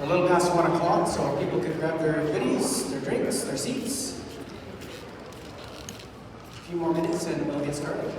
a little past 1 o'clock, so people can grab their goodies, their drinks, their seats. A few more minutes and we'll get started.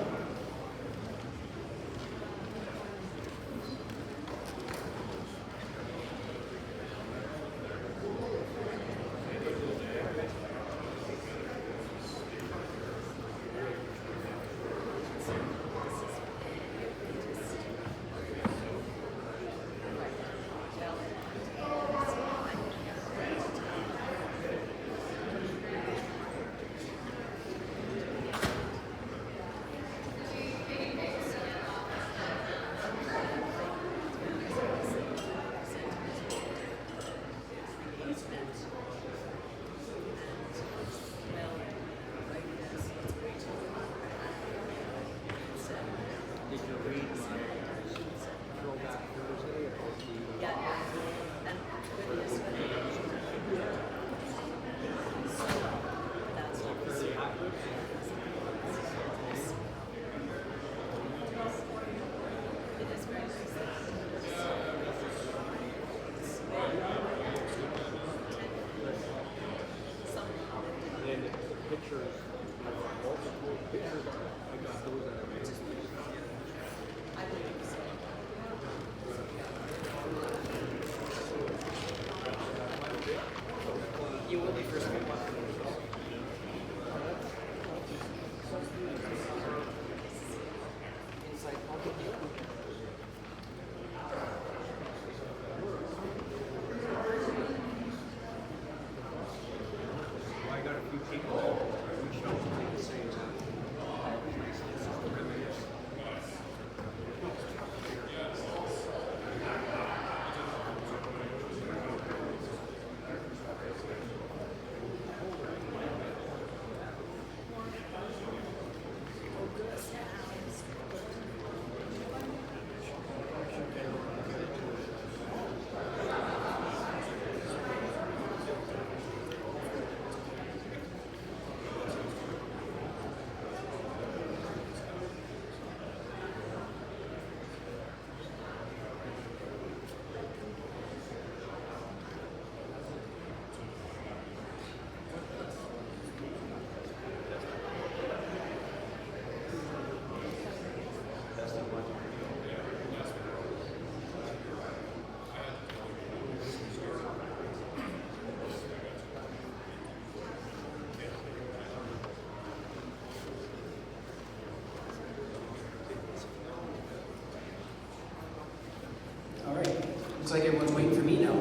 Looks like everyone's waiting for me now.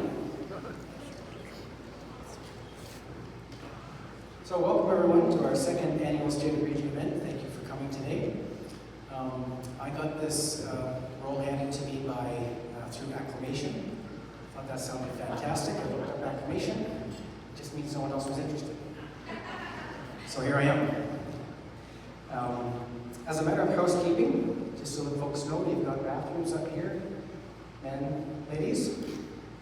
So welcome everyone to our second annual State of the Region event. Thank you for coming today. I got this role handed to me through acclamation. Thought that sounded fantastic. I looked up acclamation. It just means no one else was interested. So here I am. As a matter of housekeeping, just so that folks know, we've got bathrooms up here. Men, ladies.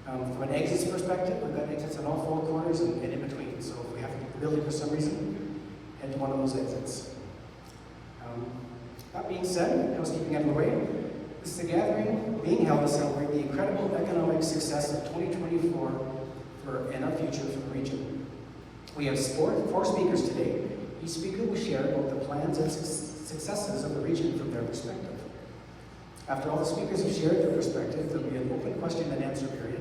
From an exits perspective, we've got exits on all four corners and in between. So if we have to leave the building for some reason, head to one of those exits. That being said, housekeeping out of the way, this is a gathering being held to celebrate the incredible economic success of 2024 and our future for the region. We have four speakers today. Each speaker will share about the plans and successes of the region from their perspective. After all the speakers have shared their perspective, there will be an open question and answer period.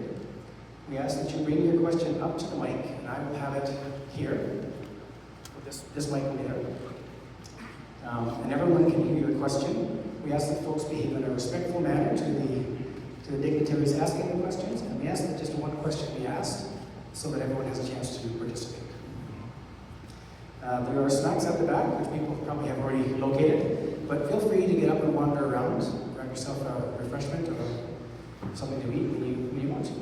We ask that you bring your question up to the mic, and I will have it here. This mic will be there. And everyone can hear your question. We ask that folks behave in a respectful manner to the dignitaries asking the questions, and we ask that just one question be asked so that everyone has a chance to participate. There are snacks at the back, which people probably have already located, but feel free to get up and wander around, grab yourself a refreshment or something to eat when you want to.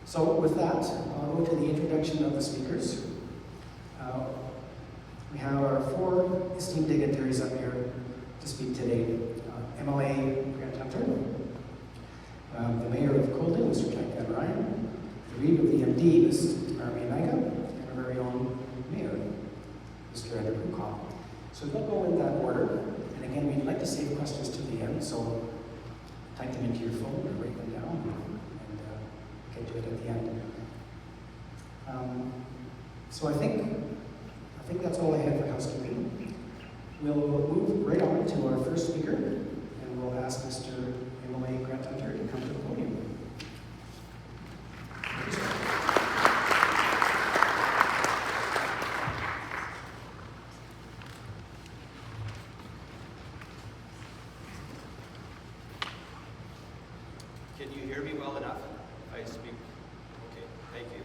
So with that, I'll go to the introduction of the speakers. We have our four esteemed dignitaries up here to speak today. MLA Grant Hunter, the Mayor of Colden, Mr. Jack Van Ryan, the Reeve of the MD, Ms. Marmy Naga, and our very own Mayor, Mr. Andrew Kukop. So we'll go in that order, and again, we'd like to save questions to the end, so type them into your phone or write them down, and get to it at the end. So I think that's all I had for housekeeping. We'll move right on to our first speaker, and we'll ask Mr. MLA Grant Hunter to come to the podium. Can you hear me well enough? I speak. Okay, thank you.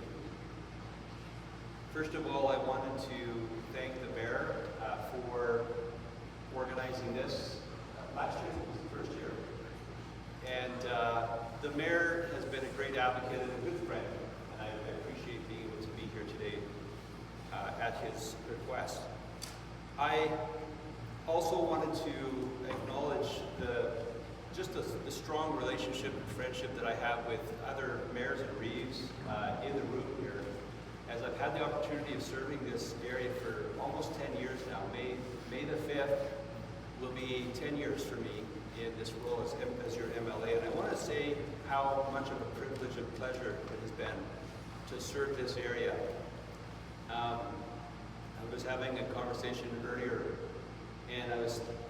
First of all, I wanted to thank the mayor for organizing this. Last year was the first year. And the mayor has been a great advocate and a good friend, and I appreciate being able to be here today at his request. I also wanted to acknowledge the strong relationship and friendship that I have with other mayors and reeves in the room here, as I've had the opportunity of serving this area for almost 10 years now. May the 5th will be 10 years for me in this role as your MLA, and I want to say how much of a privilege and pleasure it has been to serve this area. I was having a conversation earlier, and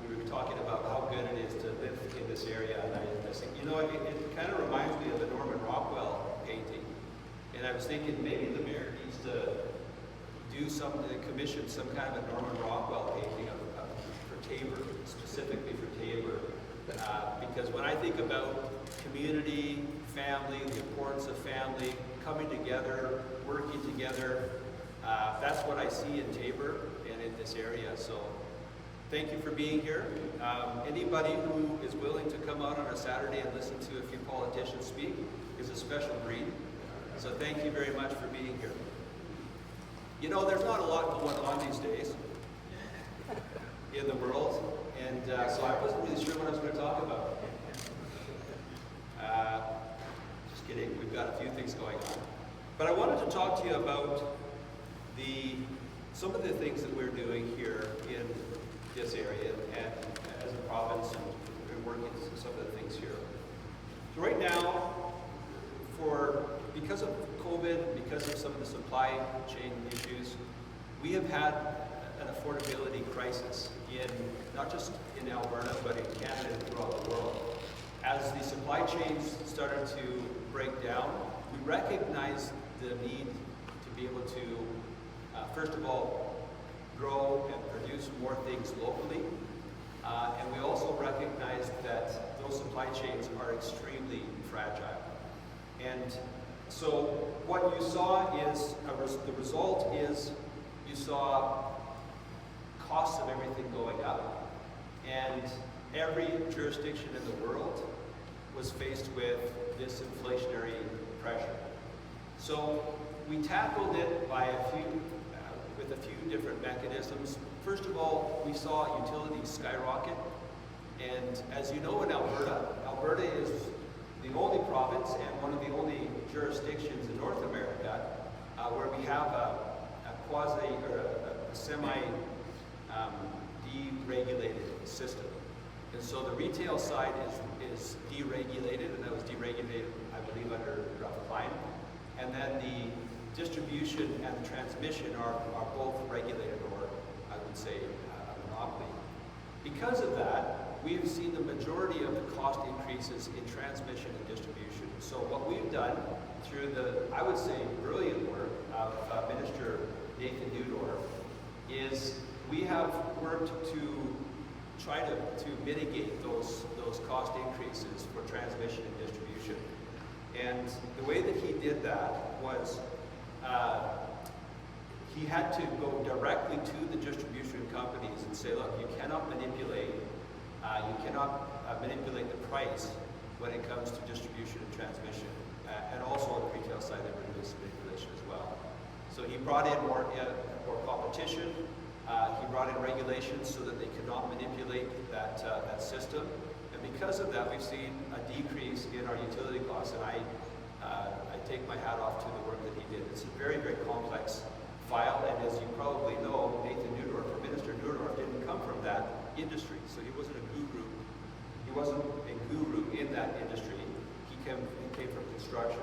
we were talking about how good it is to live in this area, and I was thinking, it kind of reminds me of the Norman Rockwell painting, and I was thinking maybe the mayor needs to commission some kind of a Norman Rockwell painting for Taber, specifically for Taber, because when I think about community, family, the importance of family, coming together, working together, that's what I see in Taber and in this area. So thank you for being here. Anybody who is willing to come out on a Saturday and listen to a few politicians speak is a special breed. So thank you very much for being here. There's not a lot going on these days in the world, and so I wasn't really sure what I was going to talk about. Just kidding, we've got a few things going on. But I wanted to talk to you about some of the things that we're doing here in this area and as a province, and working some of the things here. So right now, because of COVID, because of some of the supply chain issues, we have had an affordability crisis not just in Alberta, but in Canada and throughout the world. As the supply chains started to break down, we recognized the need to be able to, first of all, grow and produce more things locally. And we also recognized that those supply chains are extremely fragile. And so what you saw is, the result is, you saw costs of everything going up. And every jurisdiction in the world was faced with this inflationary pressure. So we tackled it with a few different mechanisms. First of all, we saw utilities skyrocket. And as you know, in Alberta is the only province and one of the only jurisdictions in North America where we have a quasi or a semi deregulated system. And so the retail side is deregulated, and that was deregulated, I believe, under Ralph Klein. And then the distribution and the transmission are both regulated, or I would say a monopoly. Because of that, we've seen the majority of the cost increases in transmission and distribution. So what we've done through the, I would say, brilliant work of Minister Nathan Neudorf is we have worked to try to mitigate those cost increases for transmission and distribution. And the way that he did that was he had to go directly to the distribution companies and say, look, you cannot manipulate the price when it comes to distribution and transmission. And also on the retail side, there was manipulation as well. So he brought in more competition. He brought in regulations so that they could not manipulate that system. And because of that, we've seen a decrease in our utility costs. And I take my hat off to the work that he did. It's a very, very complex file. And as you probably know, Nathan Neudorf, or Minister Neudorf, didn't come from that industry. So he wasn't a guru. He wasn't a guru in that industry. He came from construction.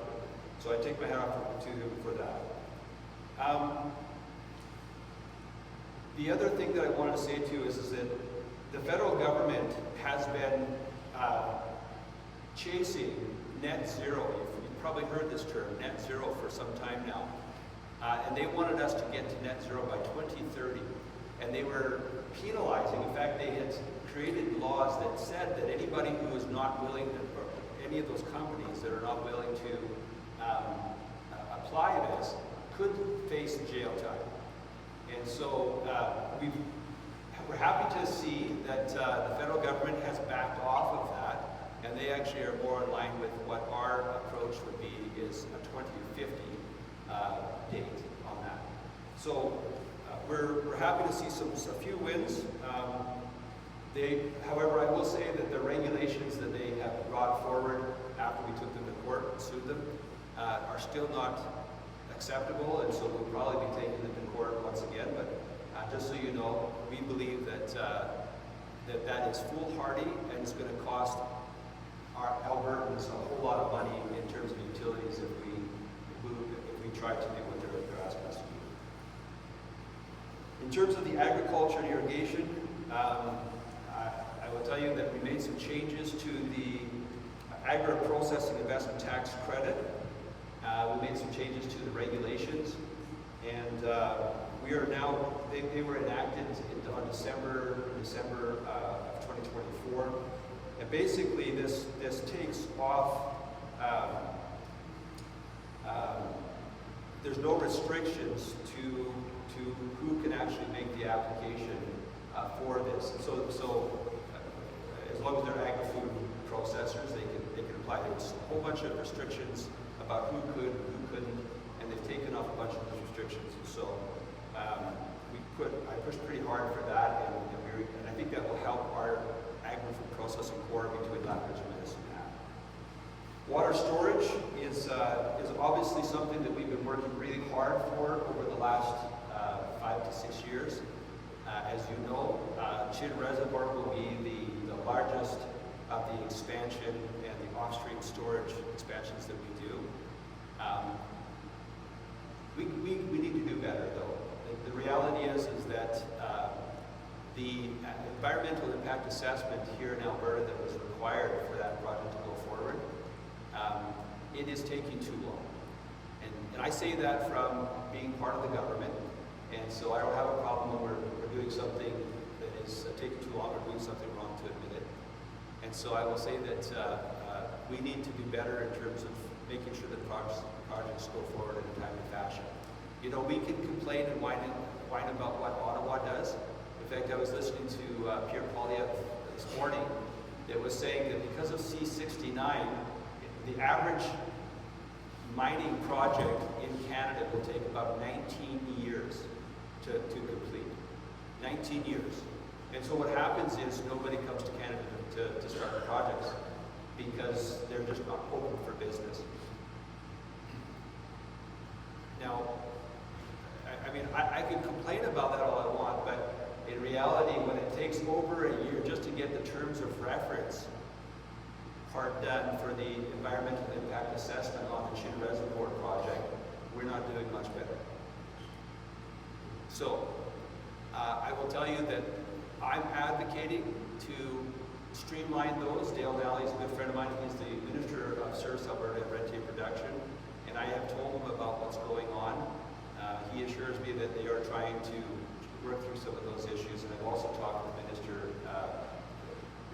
So I take my hat off to him for that. The other thing that I wanted to say to you is that the federal government has been chasing net zero. You've probably heard this term, net zero, for some time now. And they wanted us to get to net zero by 2030. And they were penalizing. In fact, they had created laws that said that anybody who is not willing to, or any of those companies that are not willing to apply this, could face jail time. And so we're happy to see that the federal government has backed off of that, and they actually are more in line with what our approach would be, is a 2050 date on that. So we're happy to see a few wins. However, I will say that the regulations that they have brought forward after we took them to court and sued them are still not acceptable, and so we'll probably be taking them to court once again. But just so you know, we believe that that is foolhardy, and it's going to cost our Albertans a whole lot of money in terms of utilities if we try to do what they're asking us to do. In terms of the agriculture and irrigation, I will tell you that we made some changes to the agro-processing investment tax credit. We made some changes to the regulations, and we are now, they were enacted on December of 2024. And basically this takes off, there's no restrictions to who can actually make the application for this. So as long as they're agri-food processors, they can apply. There's a whole bunch of restrictions about who could, who couldn't, and they've taken off a bunch of those restrictions. And so I pushed pretty hard for that, and I think that will help our agri-food processing core between Lethbridge and Medicine Hat. Water storage is obviously something that we've been working really hard for over the last 5 to 6 years. As you know, Chin Reservoir will be the largest of the expansion and the off-stream storage expansions that we do. We need to do better, though. The reality is that the environmental impact assessment here in Alberta that was required for that project to go forward, it is taking too long. And I say that from being part of the government, and so I don't have a problem when we're doing something that is taking too long or doing something wrong to admit it. And so I will say that we need to do better in terms of making sure that projects go forward in a timely fashion. You know, we can complain and whine about what Ottawa does. In fact, I was listening to Pierre Poilievre this morning that was saying that because of C-69, the average mining project in Canada will take about 19 years to complete. 19 years. And so what happens is nobody comes to Canada to start the projects because they're just not open for business. Now, I can complain about that all I want, but in reality, when it takes over a year just to get the terms of reference part done for the environmental impact assessment on the Chin Reservoir project, we're not doing much better. So, I will tell you that I'm advocating to streamline those. Dale Nally is a good friend of mine. He's the Minister of Service Alberta and Red Tape Reduction, and I have told him about what's going on. He assures me that they are trying to work through some of those issues, and I've also talked with Minister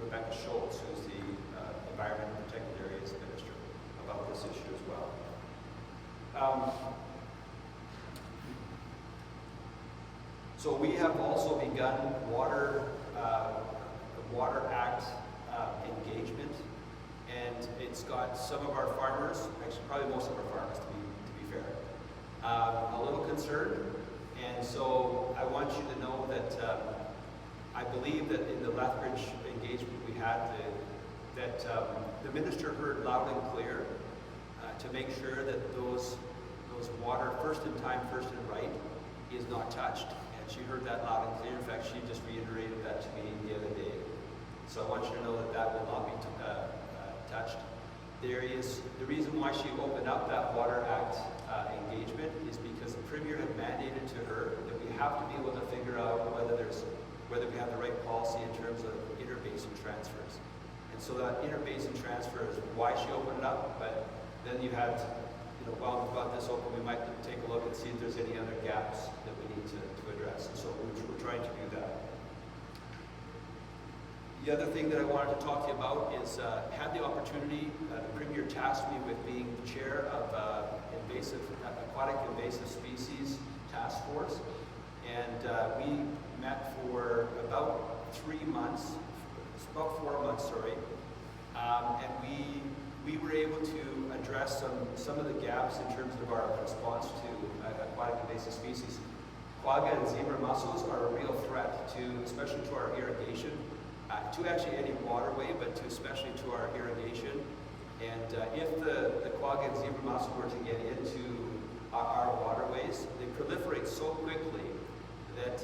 Rebecca Schultz, who's the Environment and Protected Areas Minister, about this issue as well. So we have also begun Water Act engagement, and it's got some of our farmers, actually probably most of our farmers to be fair, a little concerned. And so I want you to know that I believe that in the Lethbridge engagement we had, that the minister heard loud and clear to make sure that those water, first in time, first in right, is not touched. And she heard that loud and clear. In fact, she just reiterated that to me the other day. So I want you to know that that will not be touched. the reason why she opened up that Water Act engagement is because the Premier had mandated to her that we have to be able to figure out whether we have the right policy in terms of interbasin transfers. And so that interbasin transfer is why she opened it up, but then you had, while we've got this open, we might take a look and see if there's any other gaps that we need to address. And so we're trying to do that. The other thing that I wanted to talk to you about is had the opportunity, the Premier tasked me with being the chair of aquatic invasive species task force, and we met for about 4 months, and we were able to address some of the gaps in terms of our response to aquatic invasive species. Quagga and zebra mussels are a real threat especially to our irrigation. To actually any waterway, but especially to our irrigation. And if the quagga and zebra mussel were to get into our waterways, they proliferate so quickly that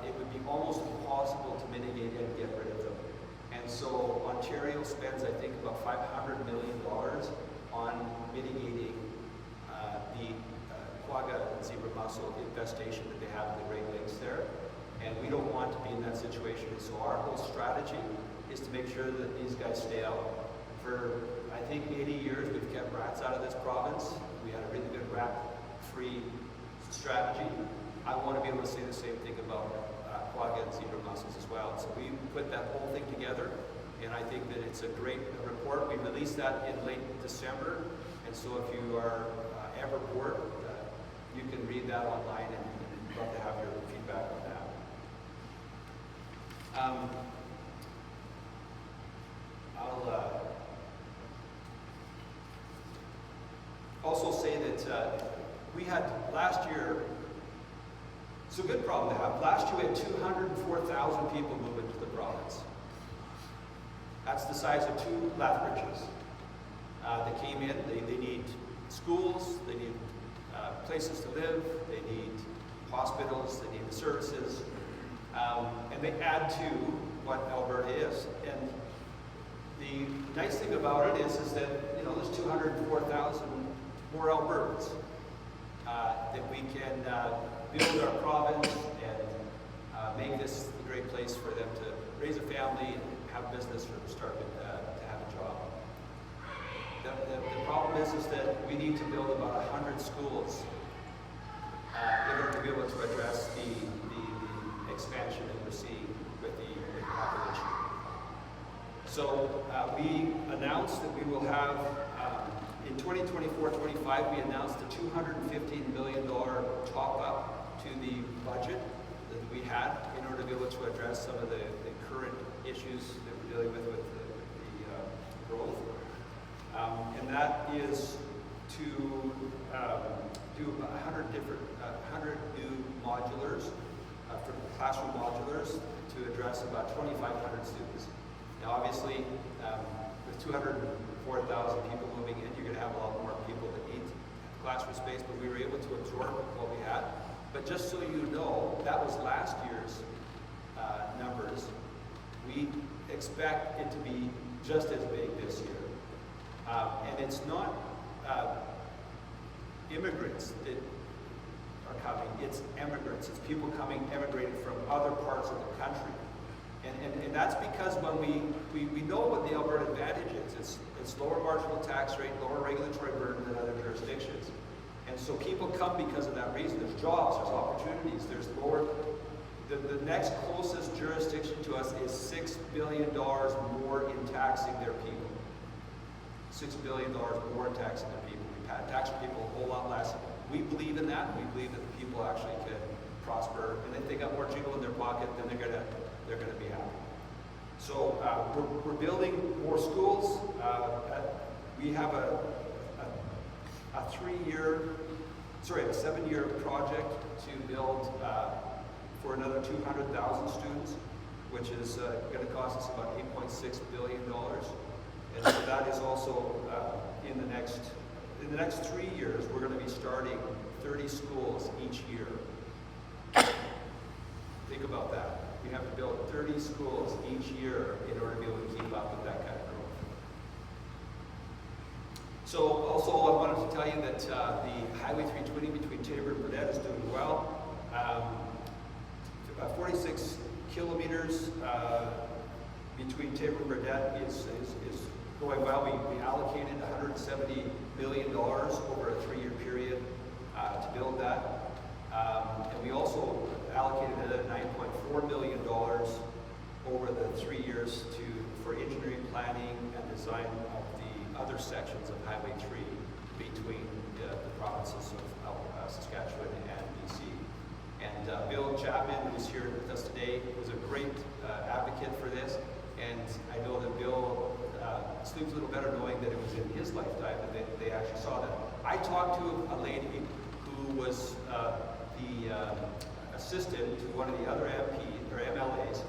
it would be almost impossible to mitigate and get rid of them. And so Ontario spends, I think, about $500 million on mitigating the quagga and zebra mussel infestation that they have in the Great Lakes there. And we don't want to be in that situation. So our whole strategy is to make sure that these guys stay out. For, I think, 80 years, we've kept rats out of this province. We had a really good rat-free strategy. I want to be able to say the same thing about quagga and zebra mussels as well. So we put that whole thing together, and I think that it's a great report. We released that in late December, and so if you are ever bored, you can read that online, and I'd love to have your feedback on that. I'll also say that we had last year, it's a good problem to have. Last year we had 204,000 people move into the province. That's the size of 2 Lethbridges. They came in, they need schools, they need places to live, they need hospitals, they need the services. And they add to what Alberta is. And the nice thing about it is that, there's 204,000 more Albertans that we can build our province and make this a great place for them to raise a family and have business from the start to have a job. The problem is that we need to build about 100 schools in order to be able to address the expansion that we're seeing with the population. So we announced that we will have, in 2024-25, we announced a $215 million top-up to the budget that we had in order to be able to address some of the current issues that we're dealing with the growth. And that is to do 100 new modulars, for classroom modulars, to address about 2,500 students. Now obviously, with 204,000 people moving in, you're going to have a lot more people that need classroom space, but we were able to absorb what we had. But just so you know, that was last year's numbers. We expect it to be just as big this year. And it's not immigrants that are coming, it's immigrants. It's people emigrating from other parts of the country. And that's because when we know what the Alberta advantage is. It's lower marginal tax rate, lower regulatory burden than other jurisdictions. And so people come because of that reason. There's jobs, there's opportunities, there's lower. The next closest jurisdiction to us is $6 billion more in taxing their people. $6 billion more in taxing their people. We tax people a whole lot less. We believe in that. We believe that the people actually can prosper, and if they got more jiggle in their pocket, then they're gonna be happy. So we're building more schools. We have a 7-year project to build for another 200,000 students, which is going to cost us about $8.6 billion. And so that is also in the next 3 years, we're going to be starting 30 schools each year. Think about that. We have to build 30 schools each year in order to be able to keep up with that kind of So also I wanted to tell you that the Highway 320 between Taber and Burdett is doing well. 46 kilometers between Taber and Burdett is going well. We allocated $170 million over a 3-year period to build that. And we also allocated another $9.4 million over the 3 years for engineering, planning, and design of the other sections of Highway 3 between the provinces of Saskatchewan and BC. And Bill Chapman, who's here with us today, was a great advocate for this. And I know that Bill sleeps a little better knowing that it was in his lifetime that they actually saw that. I talked to a lady who was the assistant to one of the other MPs or MLAs,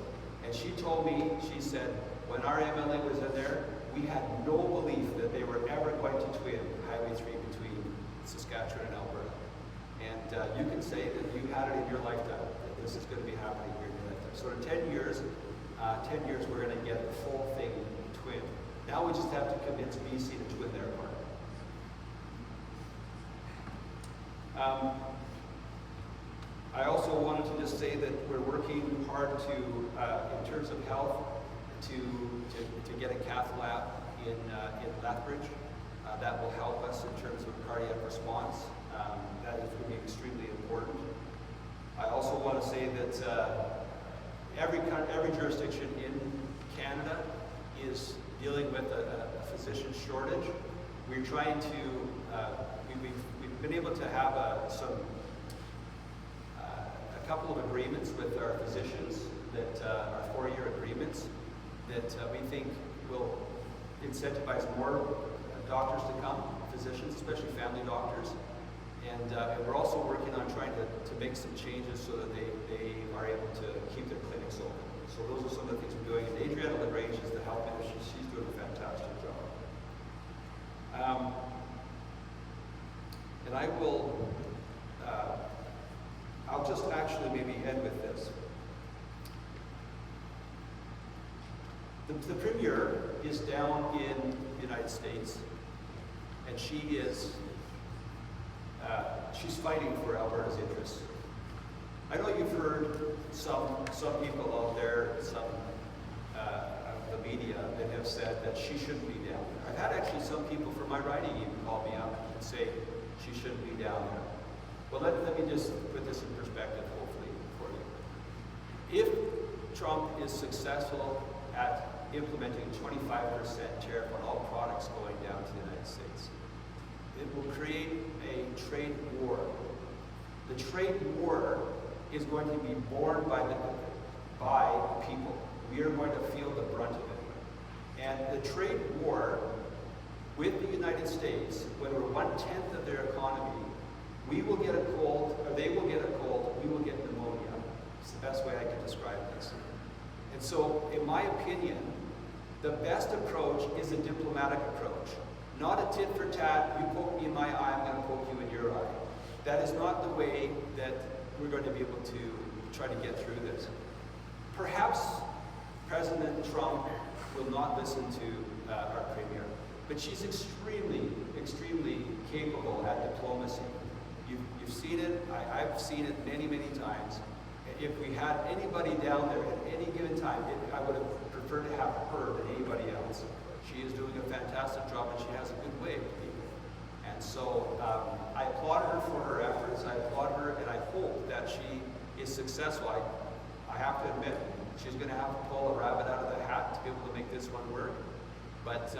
and she told me, she said, when our MLA was in there, we had no belief that they were ever going to twin Highway 3 between Saskatchewan and Alberta. And you can say that you had it in your lifetime, that this is going to be happening here in your lifetime. So in 10 years, we're going to get the full thing twinned. Now we just have to convince BC to twin their part. I also wanted to just say that we're working hard to, in terms of health, to get a cath lab in Lethbridge. That will help us in terms of cardiac response. That is going to be extremely important. I also want to say that every jurisdiction in Canada is dealing with a physician shortage. We're trying to, we've been able to have a couple of agreements with our physicians that are 4-year agreements that we think will incentivize more doctors to come, physicians, especially family doctors. And we're also working on trying to make some changes so that they are able to keep their clinics open. So those are some of the things we're doing. And Adriana Lagrange is the health minister. She's doing a fantastic job. And I will, I'll just actually maybe end with this. The Premier is down in the United States, and she is she's fighting for Alberta's interests. I know you've heard some people out there, some of the media that have said that she shouldn't be down there. I've had actually some people from my riding even call me up and say she shouldn't be down there. Well, let me just put this in perspective, hopefully, for you. If Trump is successful at implementing 25% tariff on all products going down to the United States, it will create a trade war. The trade war is going to be borne by people. We are going to feel the brunt of it. And the trade war with the United States, when we're 1/10 of their economy, we will get a cold, or they will get a cold, we will get pneumonia. It's the best way I can describe this. And so, in my opinion, the best approach is a diplomatic approach. Not a tit for tat, you poke me in my eye, I'm going to poke you in your eye. That is not the way that we're going to be able to try to get through this. Perhaps President Trump will not listen to our Premier, but she's extremely, extremely capable at diplomacy. You've seen it, I've seen it many, many times. If we had anybody down there at any given time, I would have preferred to have her than anybody else. She is doing a fantastic job, and she has a good way with people. And so I applaud her for her efforts. I applaud her, and I hope that she is successful. I have to admit, she's going to have to pull a rabbit out of the hat to be able to make this one work. But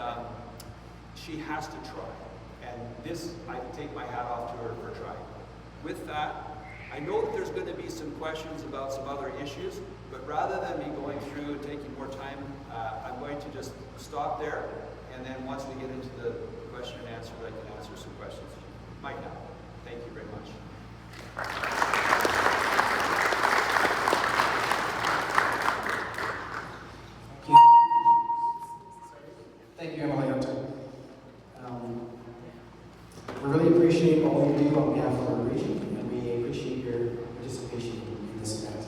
she has to try. And this, I take my hat off to her for trying. With that, I know that there's going to be some questions about some other issues, but rather than me going through and taking more time, I'm going to just stop there, and then once we get into the question and answer, I can answer some questions you might have. Thank you very much. Thank you, Emily Hunter. We really appreciate all you do on behalf of our region, and we appreciate your participation in this event.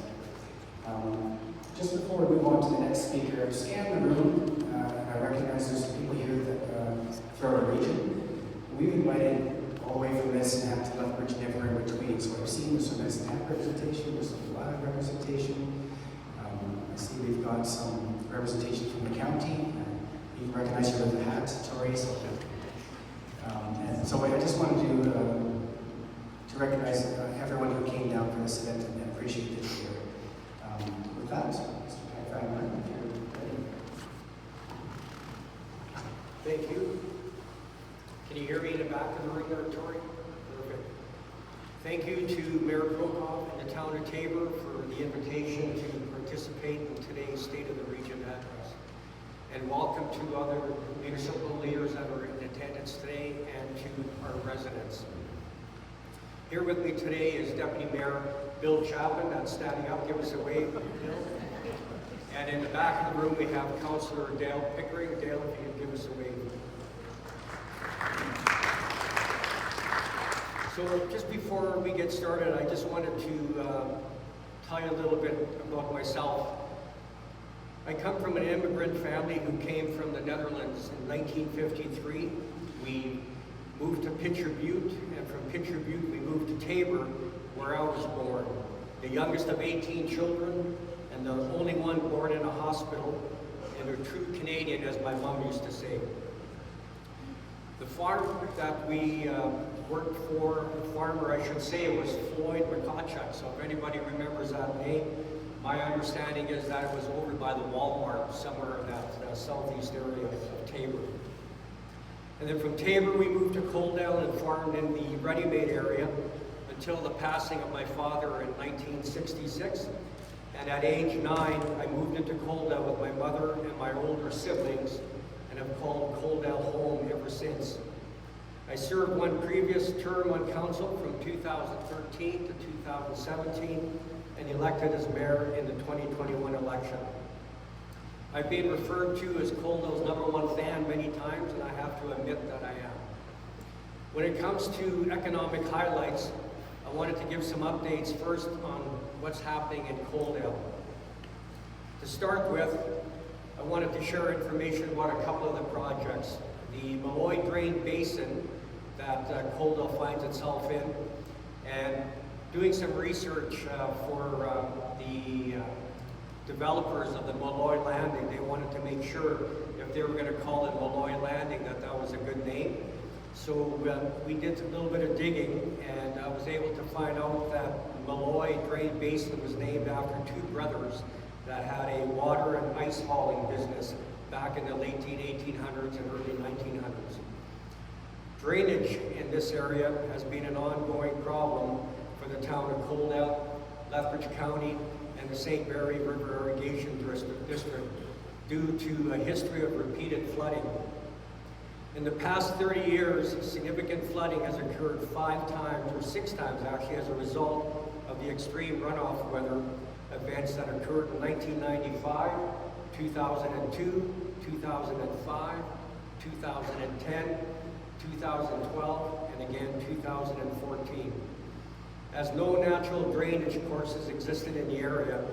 Just before we move on to the next speaker, I've scanned the room, and I recognize there's some people here that throughout our region. We've invited all the way from Medicine Hat to Lethbridge and everywhere in between. So I've seen some Medicine Hat representation, there's some flag representation. I see we've got some representation from the county. You can recognize you with the hat, Tori. And so I just wanted to recognize everyone who came down for this event and appreciate it here. With that, Mr. Pathfinder, if you're ready. Thank you. Can you hear me in the back of the room there, Tori? Perfect. Thank you to Mayor Prokop and the town of Taber for the invitation to participate in today's State of the Region address. And welcome to other municipal leaders that are in attendance today and to our residents. Here with me today is Deputy Mayor Bill Chapman, that's standing up. Give us a wave, Bill. And in the back of the room we have Councillor Dale Pickering. Dale, if you can give us a wave. So just before we get started, I just wanted to tell you a little bit about myself. I come from an immigrant family who came from the Netherlands in 1953. We moved to Pitcher Butte, and from Pitcher Butte we moved to Taber, where I was born. The youngest of 18 children, and the only one born in a hospital, and a true Canadian, as my mom used to say. The farm that we worked for, the farmer I should say, was Floyd McCotchuck. So if anybody remembers that name, my understanding is that it was over by the Walmart, somewhere in that southeast area of Taber. And then from Taber we moved to Coaldale and farmed in the ready-made area until the passing of my father in 1966. And at age 9, I moved into Coaldale with my mother and my older siblings, and have called Coaldale home ever since. I served one previous term on council from 2013 to 2017 and elected as mayor in the 2021 election. I've been referred to as Coaldale's #1 fan many times, and I have to admit that I am. When it comes to economic highlights, I wanted to give some updates first on what's happening in Coaldale. To start with, I wanted to share information about a couple of the projects. The Malloy Drain Basin that Coaldale finds itself in, and doing some research for the developers of the Malloy Landing. They wanted to make sure if they were going to call it Malloy Landing that that was a good name. So we did a little bit of digging, and I was able to find out that Malloy Drain Basin was named after two brothers that had a water and ice hauling business back in the late 1800s and early 1900s. Drainage in this area has been an ongoing problem for the town of Coaldale, Lethbridge County, and the St. Mary River Irrigation District due to a history of repeated flooding. In the past 30 years, significant flooding has occurred 5 times, or 6 times actually, as a result of the extreme runoff weather events that occurred in 1995, 2002, 2005, 2010, 2012, and again 2014. As no natural drainage courses existed in the area,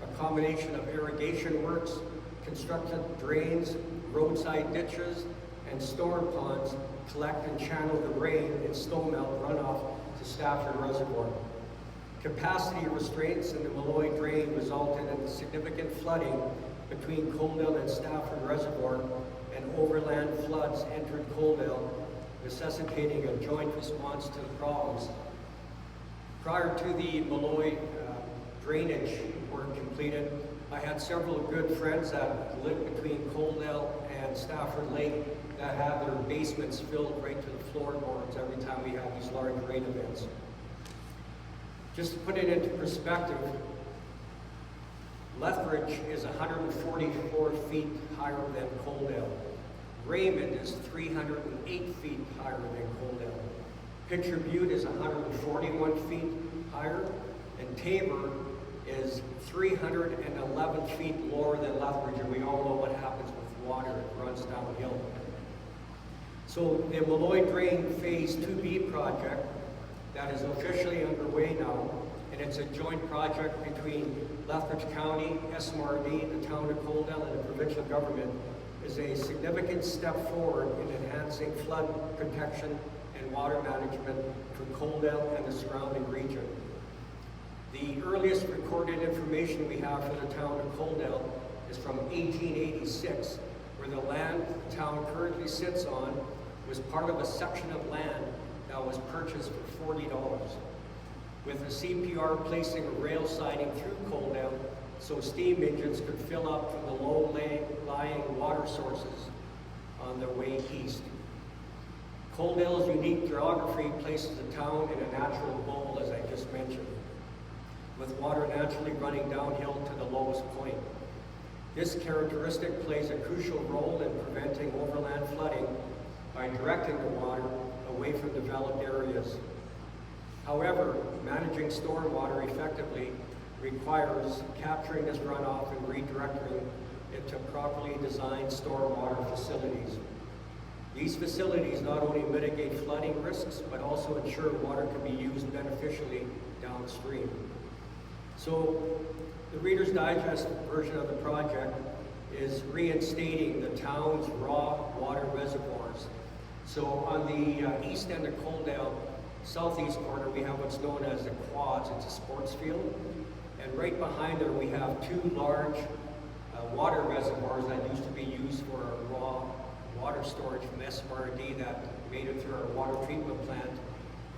a combination of irrigation works, constructed drains, roadside ditches, and storm ponds collect and channel the rain and snowmelt runoff to Stafford Reservoir. Capacity restraints in the Malloy Drain resulted in significant flooding between Coaldale and Stafford Reservoir, and overland floods entered Coaldale, necessitating a joint response to the problems. Prior to the Malloy drainage work completed, I had several good friends that lived between Coaldale and Stafford Lake that had their basements filled right to the floorboards every time we had these large rain events. Just to put it into perspective, Lethbridge is 144 feet higher than Coaldale. Raymond is 308 feet higher than Coaldale. Pitcher Butte is 141 feet higher, and Taber is 311 feet lower than Lethbridge, and we all know what happens with water, it runs downhill. So the Malloy Drain Phase 2B project that is officially underway now, and it's a joint project between Lethbridge County, SMRD, the town of Coaldale, and the provincial government, is is a significant step forward in enhancing flood protection and water management for Coaldale and the surrounding region. The earliest recorded information we have for the town of Coaldale is from 1886, where the land the town currently sits on was part of a section of land that was purchased for $40, with the CPR placing a rail siding through Coaldale so steam engines could fill up from the low-lying water sources on their way east. Coaldale's unique geography places the town in a natural bowl, as I just mentioned, with water naturally running downhill to the lowest point. This characteristic plays a crucial role in preventing overland flooding by directing the water away from developed areas. However, managing stormwater effectively requires capturing this runoff and redirecting it to properly designed stormwater facilities. These facilities not only mitigate flooding risks, but also ensure water can be used beneficially downstream. So, the Reader's Digest version of the project is reinstating the town's raw water reservoirs. So on the east end of Coaldale, southeast corner, we have what's known as the Quads. It's a sports field. And right behind there, we have two large water reservoirs that used to be used for raw water storage from SMRD that made it through our water treatment plant.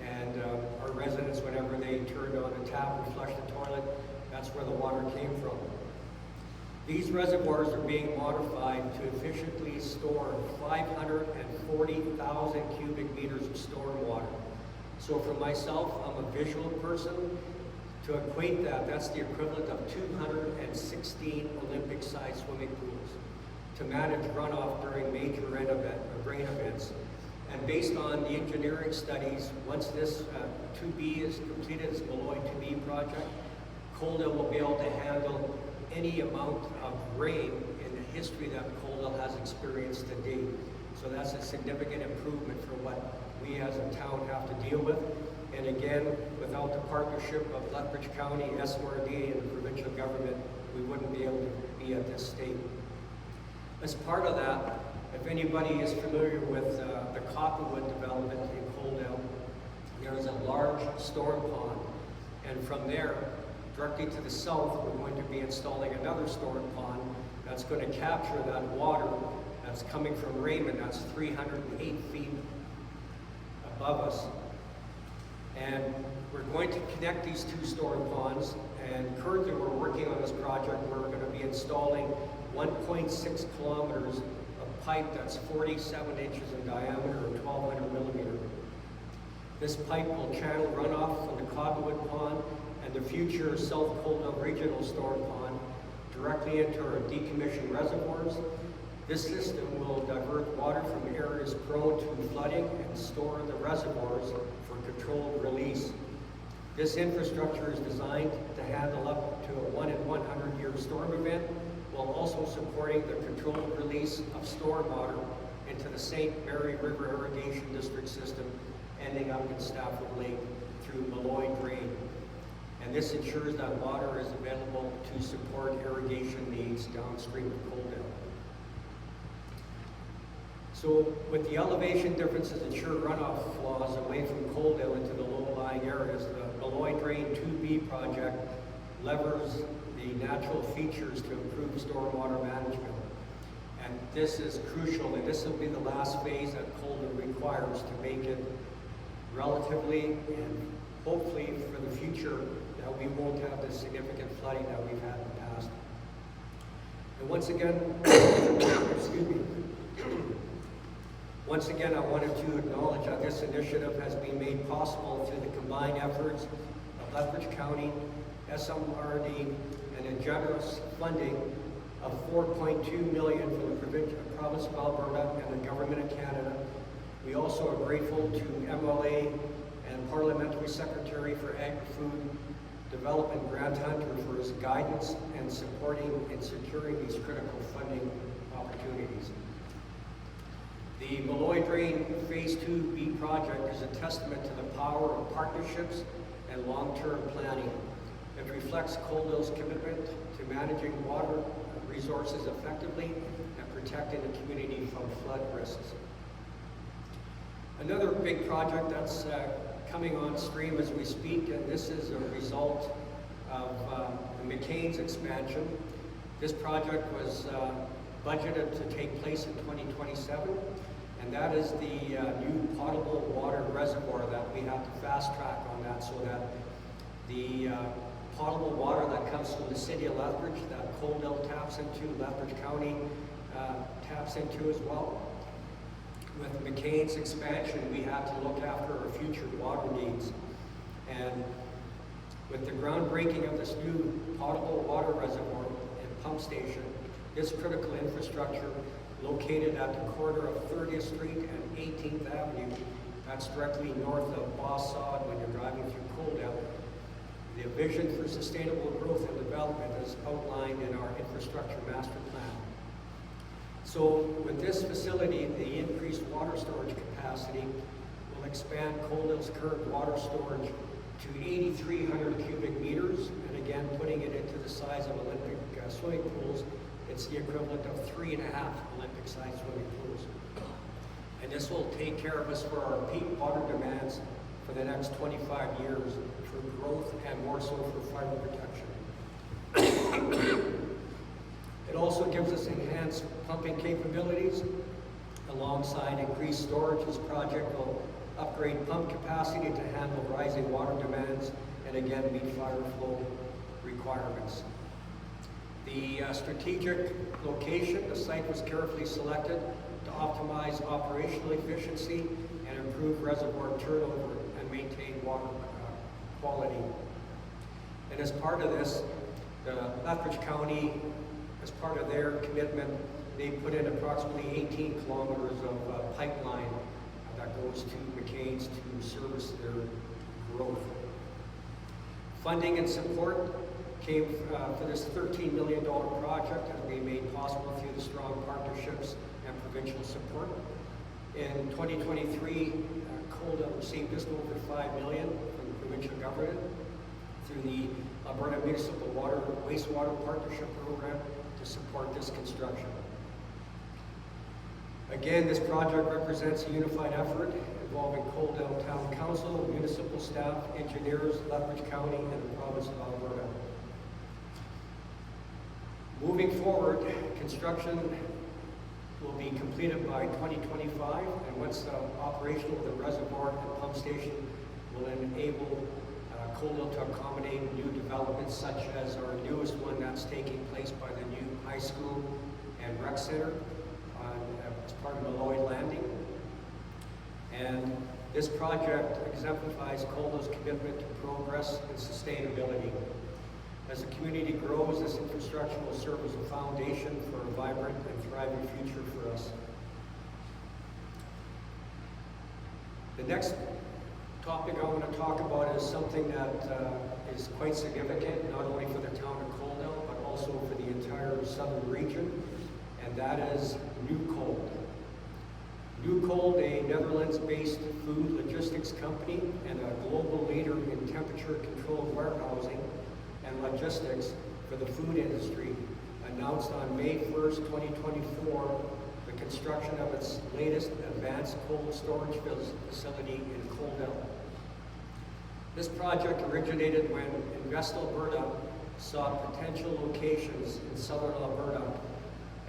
And our residents, whenever they turned on the tap and flushed the toilet, that's where the water came from. These reservoirs are being modified to efficiently store 540,000 cubic meters of storm water. So for myself, I'm a visual person. To equate that, that's the equivalent of 216 Olympic-sized swimming pools to manage runoff during major rain events. And based on the engineering studies, once this 2B is completed, this Molloy 2B project, Coaldale will be able to handle any amount of rain in the history that Coaldale has experienced to date. So that's a significant improvement for what we as a town have to deal with. And again, without the partnership of Lethbridge County, SMRD, and the provincial government, we wouldn't be able to be at this state. As part of that, if anybody is familiar with the Copperwood development in Coaldale, there is a large storm pond. And from there, directly to the south, we're going to be installing another storm pond that's going to capture that water that's coming from Raymond. That's 308 feet above us. And we're going to connect these two storm ponds, and currently we're working on this project. We're going to be installing 1.6 kilometers of pipe that's 47 inches in diameter or 1,200 millimeter. This pipe will channel runoff from the Copperwood Pond and the future South Coaldale Regional Storm Pond directly into our decommissioned reservoirs. This system will divert water from areas prone to flooding and store in the reservoirs for controlled release. This infrastructure is designed to handle up to a 1 in 100 year storm event, while also supporting the controlled release of stormwater into the St. Mary River Irrigation District system, ending up in Stafford Lake through Molloy Drain. And this ensures that water is available to support irrigation needs downstream of Coaldale. So with the elevation differences ensure runoff flows away from Coaldale into the low-lying areas, the Molloy Drain 2B project levers the natural features to improve stormwater management. And this is crucial, and this will be the last phase that Coaldale requires to make it relatively and hopefully for the future that we won't have the significant flooding that we've had in the past. And once again, excuse me. Once again, I wanted to acknowledge that this initiative has been made possible through the combined efforts of Lethbridge County, SMRD, and a generous funding of $4.2 million from the province of Alberta and the Government of Canada. We also are grateful to MLA and Parliamentary Secretary for Agri-Food Development, Grant Hunter, for his guidance and supporting and securing these critical funding opportunities. The Molloy Drain Phase 2B project is a testament to the power of partnerships and long-term planning. It reflects Coaldale's commitment to managing water resources effectively and protecting the community from flood risks. Another big project that's coming on stream as we speak, and this is a result of the McCain's expansion. This project was budgeted to take place in 2027, and that is the new potable water reservoir that we have to fast track on that, so that the potable water that comes from the city of Lethbridge, that Coaldale taps into, Lethbridge County taps into as well. With McCain's expansion, we had to look after our future water needs. And with the groundbreaking of this new potable water reservoir and pump station, this critical infrastructure located at the corner of 30th Street and 18th Avenue, that's directly north of Boss Sod when you're driving through Coaldale. The vision for sustainable growth and development is outlined in our infrastructure master plan. So with this facility, the increased water storage capacity will expand Coaldale's current water storage to 8,300 cubic meters, and again, putting it into the size of Olympic swimming pools, it's the equivalent of 3.5 Olympic-sized swimming pools. And this will take care of us for our peak water demands for the next 25 years for growth and more so for fire protection. It also gives us enhanced pumping capabilities alongside increased storage. This project will upgrade pump capacity to handle rising water demands and again meet fire flow requirements. The strategic location, the site was carefully selected to optimize operational efficiency and improve reservoir turnover and maintain water quality. And as part of this, the Lethbridge County, as part of their commitment, they put in approximately 18 kilometers of pipeline that goes to McCain's to service their growth. Funding and support came for this $13 million project has been made possible through the strong partnerships and provincial support. In 2023, Coaldale received just over $5 million from the provincial government through the Alberta Municipal Wastewater Partnership Program to support this construction. Again, this project represents a unified effort involving Coaldale Town Council, municipal staff, engineers, Lethbridge County, and the province of Alberta. Moving forward, construction will be completed by 2025, and once operational, the reservoir and pump station will enable Coaldale to accommodate new developments such as our newest one that's taking place by the new high school and rec center as part of Malloy Landing. And this project exemplifies Coaldale's commitment to progress and sustainability. As the community grows, this infrastructure will serve as a foundation for a vibrant and thriving future for us. The next topic I want to talk about is something that is quite significant, not only for the town of Coaldale, but also for the entire southern region, and that is NewCold. NewCold, a Netherlands-based food logistics company and a global leader in temperature-controlled warehousing and logistics for the food industry, announced on May 1st, 2024, the construction of its latest advanced cold storage facility in Coaldale. This project originated when Invest Alberta saw potential locations in southern Alberta,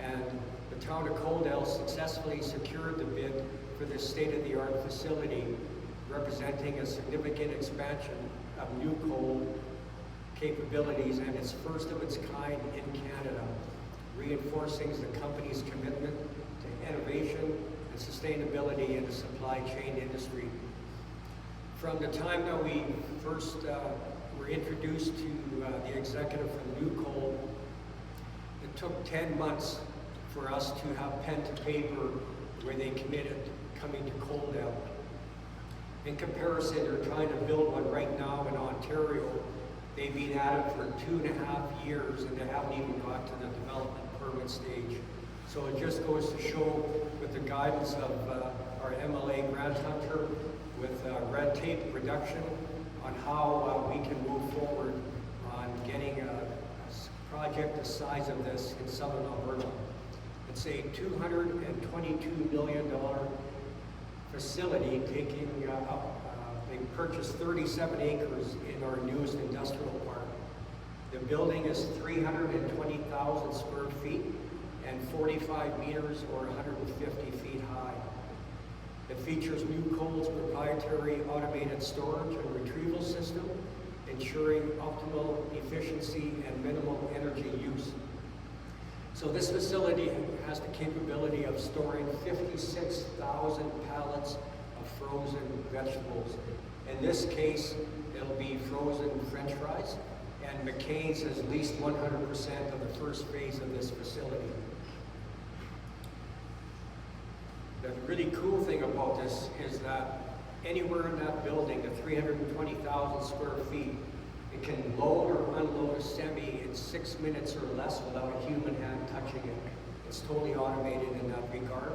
and the town of Coaldale successfully secured the bid for this state-of-the-art facility, representing a significant expansion of NewCold capabilities and its first of its kind in Canada, reinforcing the company's commitment to innovation and sustainability in the supply chain industry. From the time that we first were introduced to the executive from NewCold, it took 10 months for us to have pen to paper where they committed coming to Coaldale. In comparison, they're trying to build one right now in Ontario. They've been at it for 2.5 years and they haven't even got to the development permit stage. So it just goes to show, with the guidance of our MLA grant hunter, with red tape reduction, on how we can move forward on getting a project the size of this in southern Alberta. It's a $222 million facility taking they purchased 37 acres in our newest industrial park. The building is 320,000 square feet and 45 meters or 150 feet high. It features New Coal's proprietary automated storage and retrieval system, ensuring optimal efficiency and minimal energy use. So this facility has the capability of storing 56,000 pallets of frozen vegetables. In this case, it'll be frozen French fries, and McCain's has leased 100% of the first phase of this facility. The really cool thing about this is that anywhere in that building, the 320,000 square feet, it can load or unload a semi in 6 minutes or less without a human hand touching it. It's totally automated in that regard.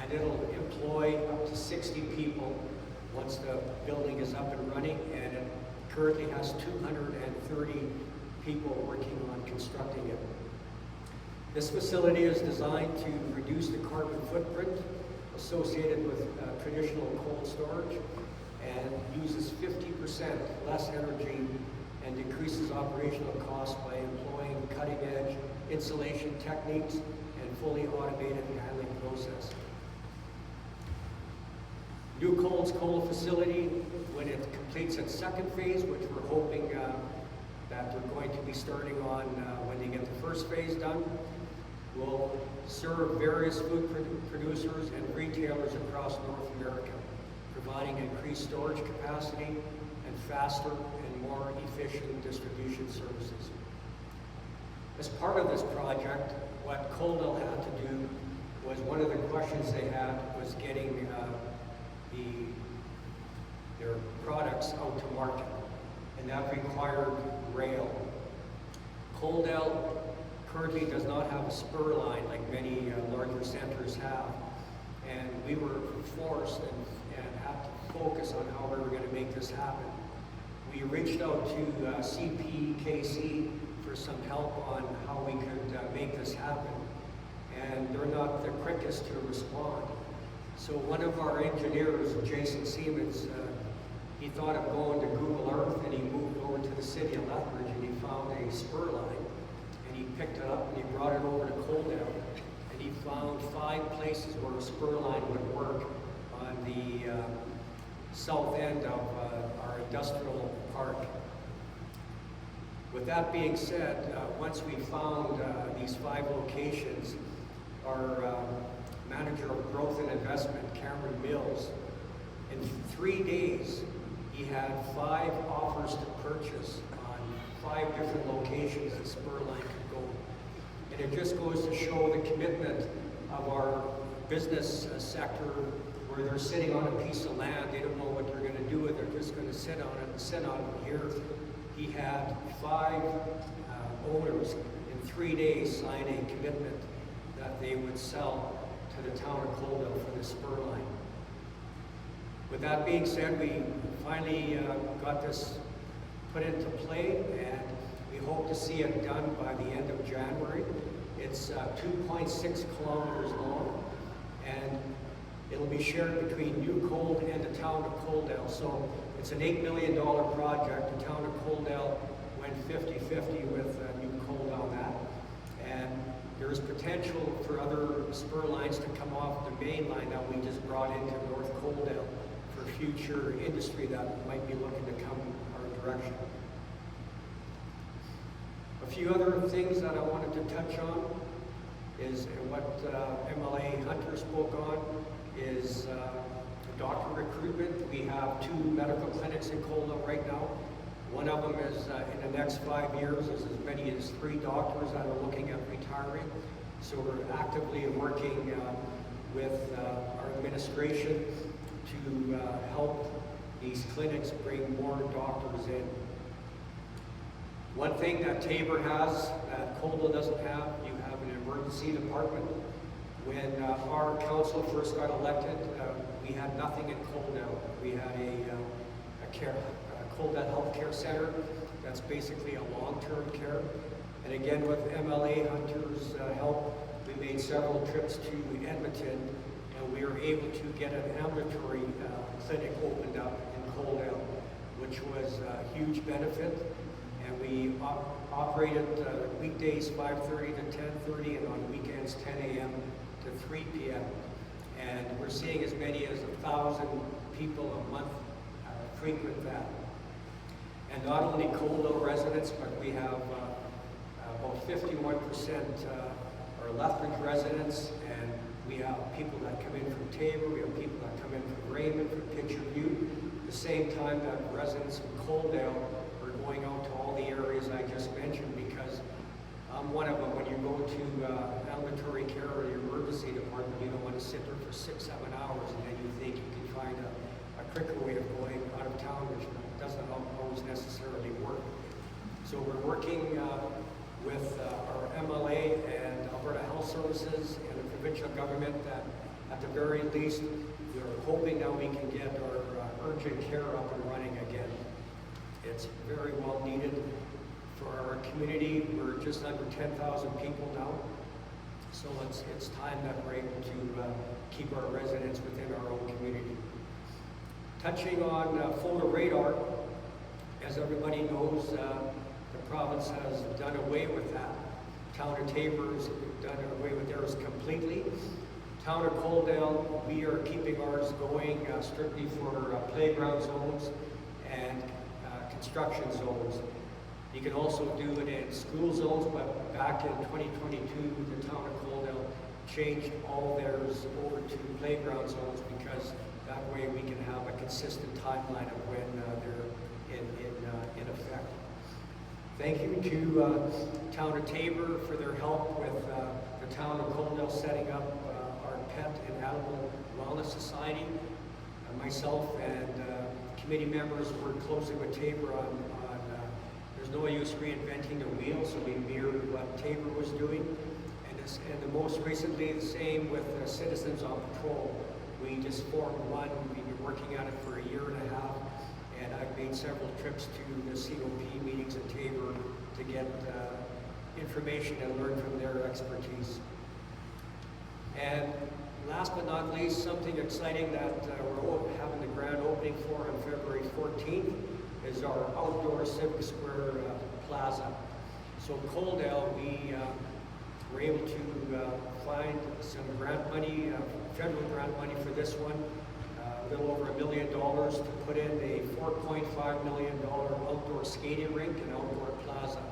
And it'll employ up to 60 people once the building is up and running, and it currently has 230 people working on constructing it. This facility is designed to reduce the carbon footprint associated with traditional cold storage and uses 50% less energy and decreases operational costs by employing cutting-edge insulation techniques and fully automated handling process. New Coal's coal facility, when it completes its second phase, which we're hoping that they're going to be starting on when they get the first phase done, will serve various food producers and retailers across North America, providing increased storage capacity and faster and more efficient distribution services. As part of this project, what Coaldale had to do was, one of the questions they had was getting their products out to market, and that required rail. Coaldale currently does not have a spur line like many larger centers have, and we were forced and had to focus on how we were going to make this happen. We reached out to CPKC for some help on how we could make this happen, and they're not the quickest to respond. So one of our engineers, Jason Siemens, he thought of going to Google Earth, and he moved over to the city of Lethbridge, and he found a spur line, and he picked it up and he brought it over to Coaldale, and he found 5 places where a spur line would work on the south end of our industrial park. With that being said, once we found these 5 locations, our manager of growth and investment, Cameron Mills, in 3 days, he had 5 offers to purchase on 5 different locations the spur line could go. And it just goes to show the commitment of our business sector, where they're sitting on a piece of land, they don't know what they're going to do with it, they're just going to sit on it and sit on it here. He had 5 owners in 3 days sign a commitment that they would sell to the town of Coaldale for the spur line. With that being said, we finally got this put into play, and we hope to see it done by the end of January. It's 2.6 kilometers long, and it'll be shared between New Coal and the town of Coaldale. So it's an $8 million project. The town of Coaldale went 50-50 with New Coal on that. And there is potential for other spur lines to come off the main line that we just brought into North Coaldale for future industry that might be looking to come our direction. A few other things that I wanted to touch on is what MLA Hunter spoke on is doctor recruitment. We have 2 medical clinics in Coaldale right now. One of them is in the next 5 years is as many as 3 doctors that are looking at retiring. So we're actively working with our administration to help these clinics bring more doctors in. One thing that Tabor has that Coaldale doesn't have, you have an emergency department. When our council first got elected, we had nothing in Coaldale. We had a Coldell Healthcare Center. That's basically a long-term care. And again, with MLA Hunter's help, we made several trips to Edmonton, and we were able to get an ambulatory clinic opened up in Coldell, which was a huge benefit. And we operated weekdays 5:30 to 10:30, and on weekends 10 a.m. to 3 p.m. And we're seeing as many as 1,000 people a month frequent that. And not only Coldell residents, but we have about 51% are Lethbridge residents, and we have people that come in from Taber, we have people that come in from Raymond, from Picture Butte. At the same time that residents from Coldell are going out to all the areas I just mentioned, because I'm one of them. When you go to ambulatory care or the emergency department, you don't want to sit there for 6-7 hours, and then you think you can find a quicker way of going out of town, which doesn't always necessarily work. So we're working with our MLA and Alberta Health Services and the provincial government that at the very least we're hoping that we can get our urgent care up and running again. It's very well needed for our community. We're just under 10,000 people now. So it's time that we're able to keep our residents within our own community. Touching on Folder Radar, as everybody knows, the province has done away with that. Town of Taber has done away with theirs completely. Town of Coldell, we are keeping ours going strictly for playground zones and construction zones. You can also do it in school zones, but back in 2022, the town of Coldell changed all theirs over to playground zones, because that way we can have a consistent timeline of when they're in effect. Thank you to Town of Taber for their help with the Town of Coldell setting up our Pet and Animal Wellness Society. Myself and committee members worked closely with Taber on there's no use reinventing the wheel, so we mirrored what Taber was doing. And the most recently, the same with Citizens on Patrol. We just formed one. We've been working on it for a year and a half, and I've made several trips to the COP meetings at Taber to get information and learn from their expertise. And last but not least, something exciting that we're having the grand opening for on February 14th is our outdoor Civic Square Plaza. So Coldell, we were able to find some grant money, federal grant money for this one, a little over $1 million to put in a $4.5 million outdoor skating rink and outdoor plaza.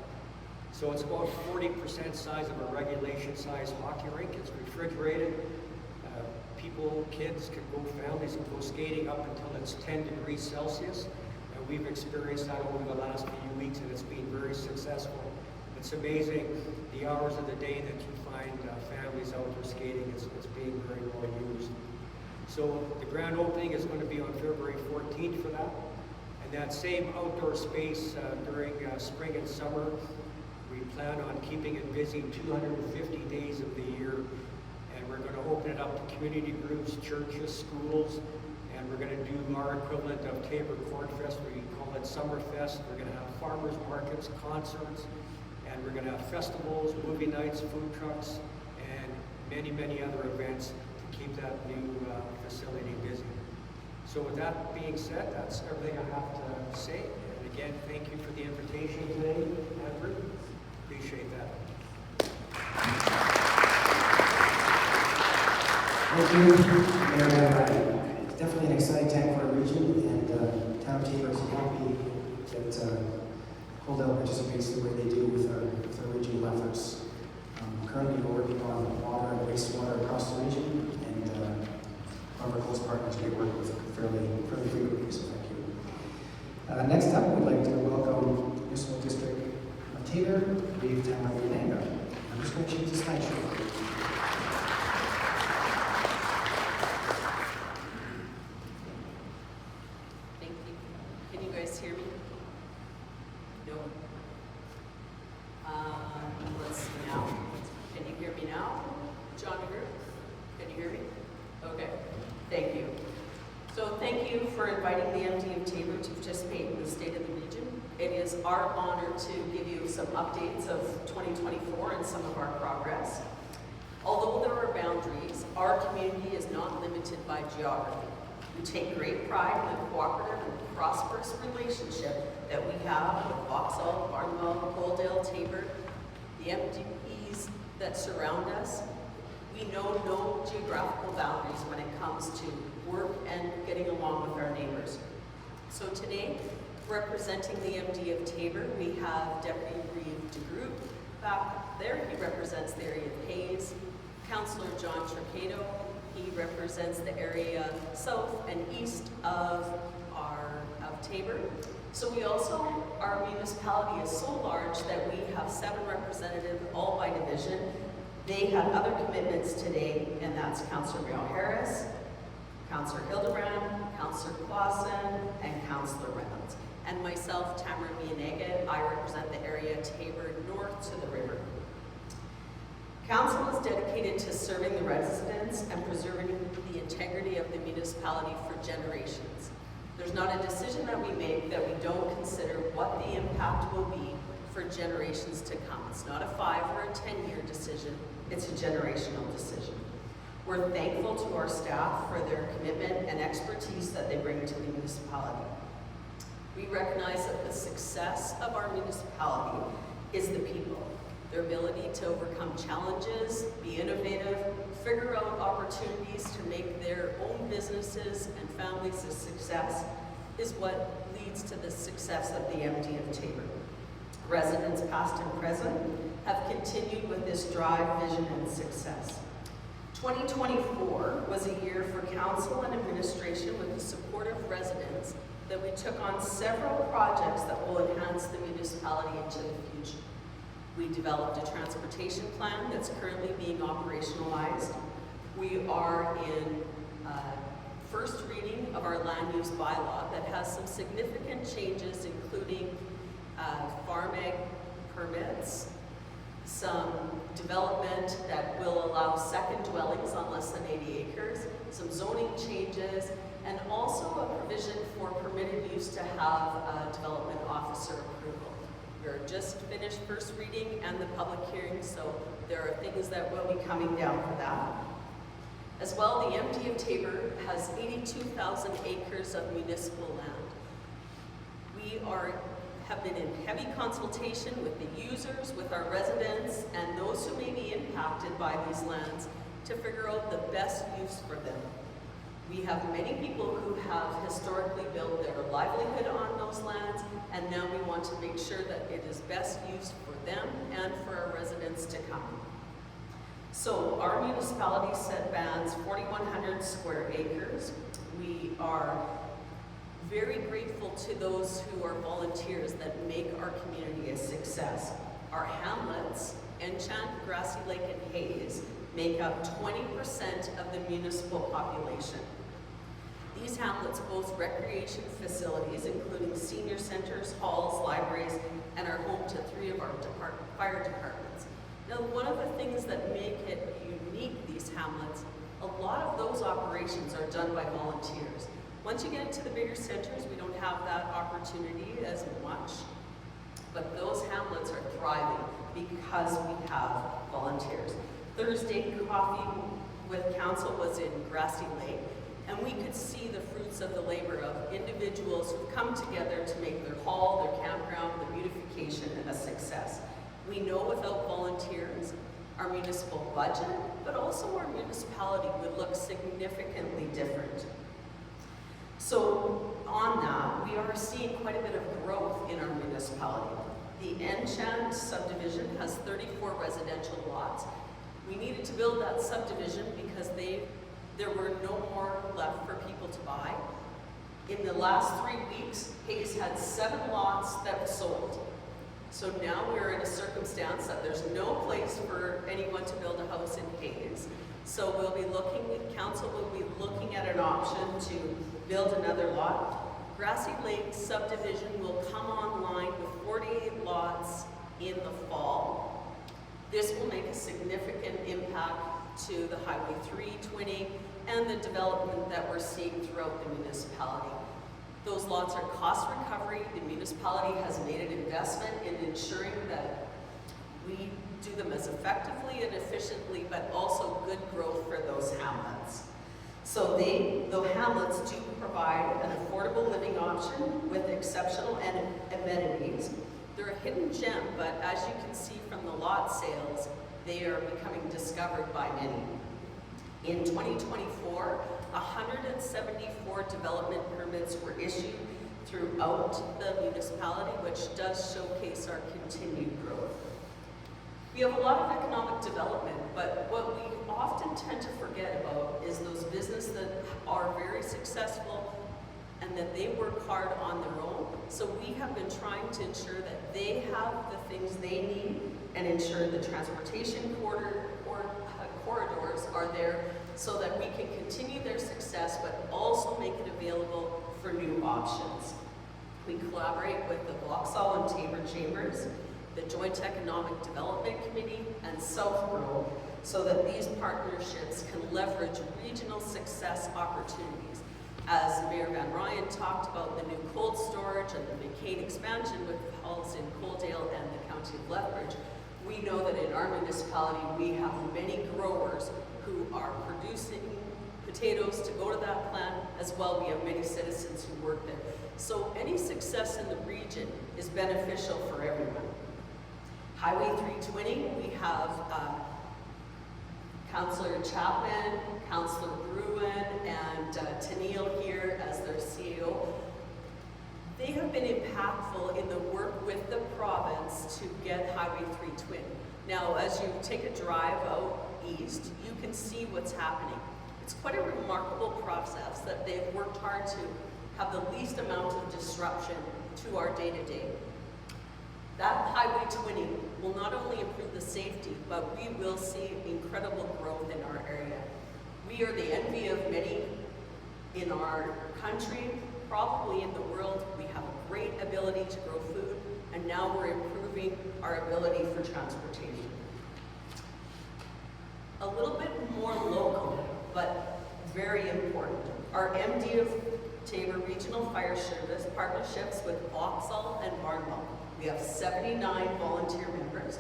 So it's about 40% size of a regulation size hockey rink. It's refrigerated. People, kids can go, families can go skating up until it's 10 degrees Celsius. And we've experienced that over the last few weeks, and it's been very successful. It's amazing the hours of the day that you find families outdoor skating. It's being very well used. So the grand opening is going to be on February 14th for that. And that same outdoor space during spring and summer, we plan on keeping it busy 250 days of the year. And we're going to open it up to community groups, churches, schools, and we're going to do our equivalent of Taber Corn Fest. We call it Summerfest. We're going to have farmers markets, concerts, and we're going to have festivals, movie nights, food trucks, and many, many other events to keep that new facility busy. So with that being said, that's everything I have to say. And again, thank you for the invitation today, Andrew. Appreciate that. Thank you, Mayor. It's definitely an exciting time for our region, and Town of Taber is happy that Coldell participates the way they do with our regional efforts. Currently, we're working on water and wastewater across the region, and one of our close partners we work with fairly frequently, so thank you. Next up, we'd like to welcome Municipal District of Taber, Dave Tamaranga. I'm just going to change the slideshow. Let's see now. Can you hear me now? John, can you hear me? Okay, thank you. So thank you for inviting the MD of Taber to participate in the State of is our honor to give you some updates of 2024 and some of our progress. Although there are boundaries, our community is not limited by geography. We take great pride in the cooperative and prosperous relationship that we have with Vauxhall, Barnwell, Coaldale, Taber, the MDEs that surround us. We know no geographical boundaries when it comes to work and getting along with our neighbors. So today, representing the MD of Taber, we have Deputy Reeve DeGroot back there. He represents the area of Hayes. Councillor John Tricado, he represents the area south and east of Taber. So we also, our municipality is so large that we have 7 representatives, all by division. They had other commitments today, and that's Councillor Brielle Harris, Councillor Hildebrand, Councillor Clausen, and Councillor Reynolds. And myself, Tamara Mianega, I represent the area Taber north to the river. Council is dedicated to serving the residents and preserving the integrity of the municipality for generations. There's not a decision that we make that we don't consider what the impact will be for generations to come. It's not a 5 or a 10-year decision, it's a generational decision. We're thankful to our staff for their commitment and expertise that they bring to the municipality. We recognize that the success of our municipality is the people. Their ability to overcome challenges, be innovative, figure out opportunities to make their own businesses and families a success is what leads to the success of the MD of Taber. Residents past and present have continued with this drive, vision, and success. 2024 was a year for council and administration with the support of residents that we took on several projects that will enhance the municipality into the future. We developed a transportation plan that's currently being operationalized. We are in first reading of our land use bylaw that has some significant changes, including farm ag permits, some development that will allow second dwellings on less than 80 acres, some zoning changes, and also a provision for permitted use to have a development officer approval. We're just finished first reading and the public hearing, so there are things that will be coming down for that. As well, the MD of Taber has 82,000 acres of municipal land. We have been in heavy consultation with the users, with our residents, and those who may be impacted by these lands to figure out the best use for them. We have many people who have historically built their livelihood on those lands, and now we want to make sure that it is best used for them and for our residents to come. So our municipality spans 4,100 square acres. We are very grateful to those who are volunteers that make our community a success. Our hamlets, Enchant, Grassy Lake, and Hayes, make up 20% of the municipal population. These hamlets boast recreation facilities, including senior centers, halls, libraries, and are home to 3 of our fire departments. Now, one of the things that make it unique, these hamlets, a lot of those operations are done by volunteers. Once you get into the bigger centers, we don't have that opportunity as much, but those hamlets are thriving because we have volunteers. Thursday Coffee with Council was in Grassy Lake, and we could see the fruits of the labor of individuals who've come together to make their hall, their campground, the beautification a success. We know without volunteers, our municipal budget, but also our municipality would look significantly different. So on that, we are seeing quite a bit of growth in our municipality. The Enchant subdivision has 34 residential lots. We needed to build that subdivision because there were no more left for people to buy. In the last 3 weeks, Hayes had 7 lots that were sold. So now we're in a circumstance that there's no place for anyone to build a house in Hayes. So council will be looking at an option to build another lot. Grassy Lake subdivision will come online with 48 lots in the fall. This will make a significant impact to the Highway 3 twinning and the development that we're seeing throughout the municipality. Those lots are cost recovery. The municipality has made an investment in ensuring that we do them as effectively and efficiently, but also good growth for those hamlets. So the hamlets do provide an affordable living option with exceptional amenities. They're a hidden gem, but as you can see from the lot sales, they are becoming discovered by many. In 2024, 174 development permits were issued throughout the municipality, which does showcase our continued growth. We have a lot of economic development, but what we often tend to forget about is those businesses that are very successful and that they work hard on their own. So we have been trying to ensure that they have the things they need and ensure the transportation corridors are there so that we can continue their success, but also make it available for new options. We collaborate with the Vauxhall and Taber Chambers, the Joint Economic Development Committee, and Southgrow, so that these partnerships can leverage regional success opportunities. As Mayor Van Ryan talked about the new cold storage and the McCain expansion with halls in Coaldale and the County of Lethbridge, we know that in our municipality we have many growers who are producing potatoes to go to that plant. As well, we have many citizens who work there. So any success in the region is beneficial for everyone. Highway 320, we have Councillor Chapman, Councillor Bruin, and Tennille here as their CEO. They have been impactful in the work with the province to get Highway 320. Now, as you take a drive out east, you can see what's happening. It's quite a remarkable process that they've worked hard to have the least amount of disruption to our day-to-day. That Highway 20 will not only improve the safety, but we will see incredible growth in our area. We are the envy of many in our country, probably in the world. We have a great ability to grow food, and now we're improving our ability for transportation. A little bit more local, but very important. Our MD of Taber Regional Fire Service partnerships with Vauxhall and Barnwell. We have 79 volunteer members.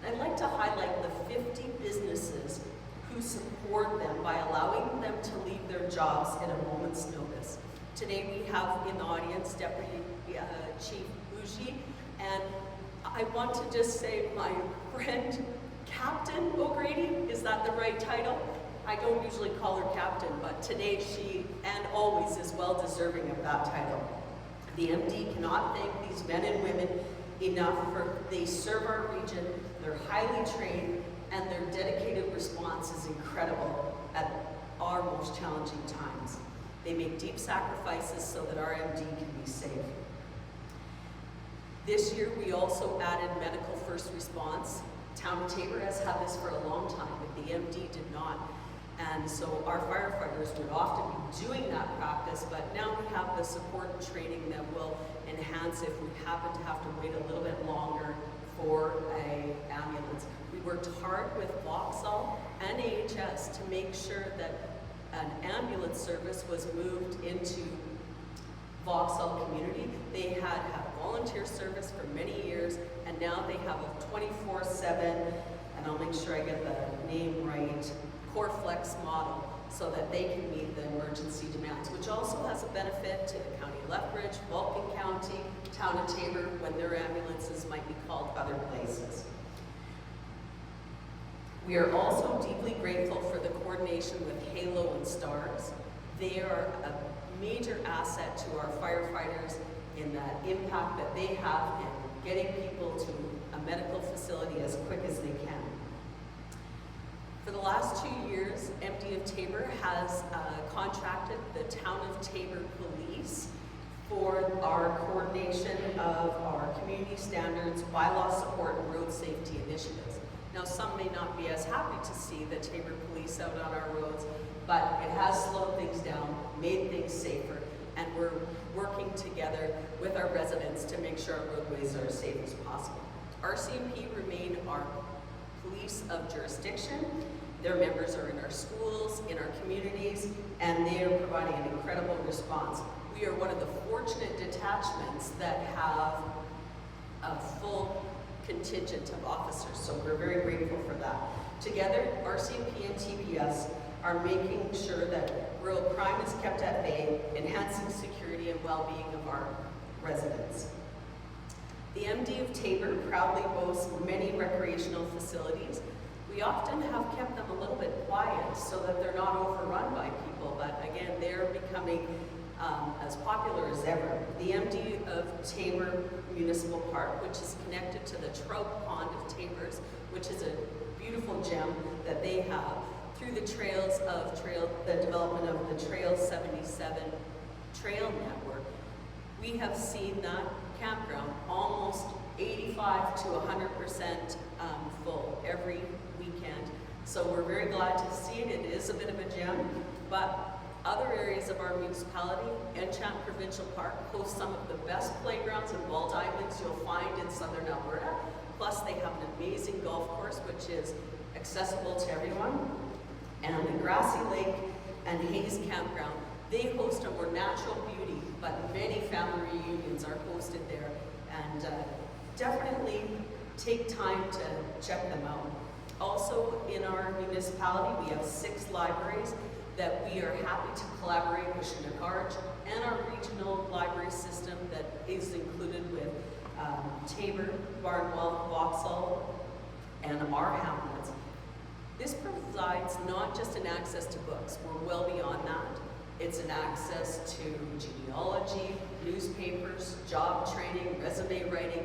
I'd like to highlight the 50 businesses who support them by allowing them to leave their jobs at a moment's notice. Today we have in the audience Deputy Chief Bougie, and I want to just say my friend Captain O'Grady, is that the right title? I don't usually call her Captain, but today she, and always, is well deserving of that title. The MD cannot thank these men and women enough for they serve our region, they're highly trained, and their dedicated response is incredible at our most challenging times. They make deep sacrifices so that our MD can be safe. This year we also added medical first response. Town of Taber has had this for a long time, but the MD did not. And so our firefighters would often be doing that practice, but now we have the support and training that will enhance if we happen to have to wait a little bit longer for an ambulance. We worked hard with Vauxhall and AHS to make sure that an ambulance service was moved into Vauxhall community. They had volunteer service for many years, and now they have a 24/7, and I'll make sure I get the name right, CoreFlex model, so that they can meet the emergency demands, which also has a benefit to the County of Lethbridge, Vulcan County, Town of Taber, when their ambulances might be called other places. We are also deeply grateful for the coordination with Halo and STARS. They are a major asset to our firefighters in that impact that they have in getting people to a medical facility as quick as they can. For the last 2 years, MD of Taber has contracted the Town of Taber Police for our coordination of our community standards, bylaw support, and road safety initiatives. Now, some may not be as happy to see the Taber Police out on our roads, but it has slowed things down, made things safer, and we're working together with our residents to make sure our roadways are as safe as possible. RCMP remain our police of jurisdiction. Their members are in our schools, in our communities, and they are providing an incredible response. we are one of the fortunate detachments that have a full contingent of officers, so we're very grateful for that. Together, RCMP and TPS are making sure that rural crime is kept at bay, enhancing security and well-being of our residents. The MD of Taber proudly boasts many recreational facilities. We often have kept them a little bit quiet so that they're not overrun by people, but again, they're becoming as popular as ever. The MD of Taber Municipal Park, which is connected to the Trout Pond of Taber's, which is a beautiful gem that they have, through the the development of the Trail 77 trail network, we have seen that campground almost 85 to 100% full every weekend. So we're very glad to see it. It is a bit of a gem, but other areas of our municipality, Enchant Provincial Park hosts some of the best playgrounds and ball diamonds you'll find in southern Alberta. Plus they have an amazing golf course which is accessible to everyone. And the Grassy Lake and Hayes Campground, they host a more natural beauty, but many family reunions are hosted there. And definitely take time to check them out. Also in our municipality, we have 6 libraries that we are happy to collaborate with Shinnecourt and our regional library system that is included with Taber, Barnwell, Vauxhall, and our hamlets. This provides not just an access to books, we're well beyond that. It's an access to genealogy, newspapers, job training, resume writing.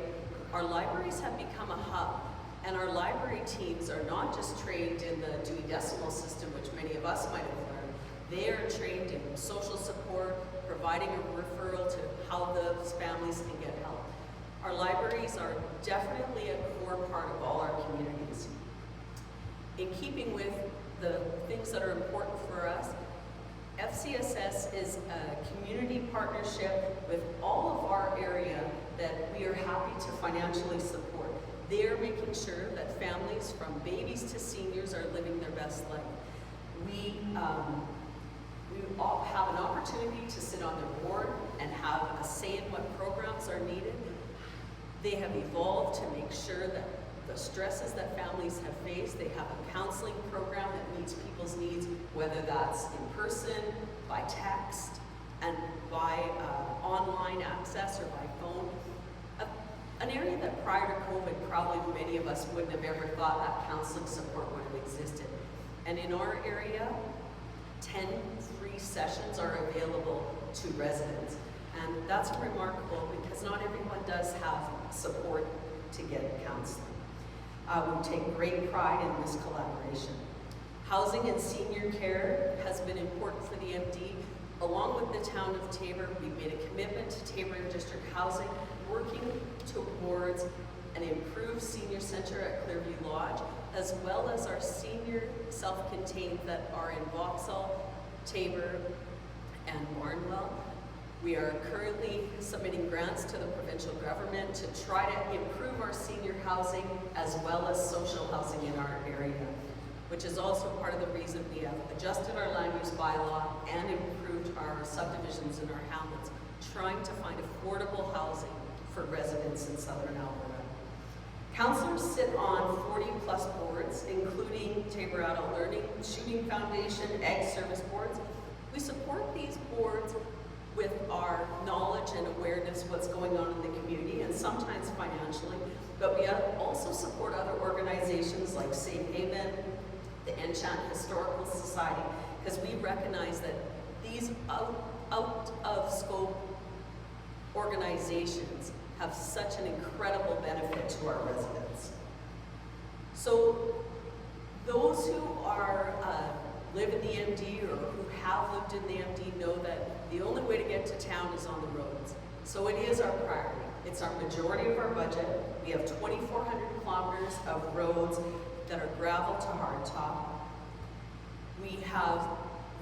Our libraries have become a hub, and our library teams are not just trained in the Dewey Decimal System, which many of us might have learned. They are trained in social support, providing a referral to how those families can get help. Our libraries are definitely a core part of all our communities. In keeping with the things that are important for us, FCSS is a community partnership with all of our area that we are happy to financially support. They're making sure that families from babies to seniors are living their best life. We all have an opportunity to sit on their board and have a say in what programs are needed. They have evolved to make sure that the stresses that families have faced, they have a counseling program that meets people's needs, whether that's in person, by text, and by online access or by phone. An area that prior to COVID, probably many of us wouldn't have ever thought that counseling support would have existed. And in our area, 10 free sessions are available to residents. And that's remarkable because not everyone does have support to get counseling. We take great pride in this collaboration. Housing and senior care has been important for the MD. Along with the town of Taber, we've made a commitment to Taber District Housing, working towards an improved senior center at Clearview Lodge, as well as our senior self-contained that are in Vauxhall, Taber, and Barnwell. We are currently submitting grants to the provincial government to try to improve our senior housing as well as social housing in our area, which is also part of the reason we have adjusted our land use bylaw and improved our subdivisions in our hamlets, trying to find affordable housing for residents in southern Alberta. Councillors sit on 40+ boards, including Taber Adult Learning, Shooting Foundation, Ag Service boards. We support these boards with our knowledge and awareness of what's going on in the community, and sometimes financially, but we also support other organizations like Safe Haven, the Enchant Historical Society, because we recognize that these out of scope organizations have such an incredible benefit to our residents. So those who are live in the MD or who have lived in the MD know that the only way to get to town is on the roads. So it is our priority. It's our majority of our budget. We have 2,400 kilometers of roads that are gravel to hardtop. We have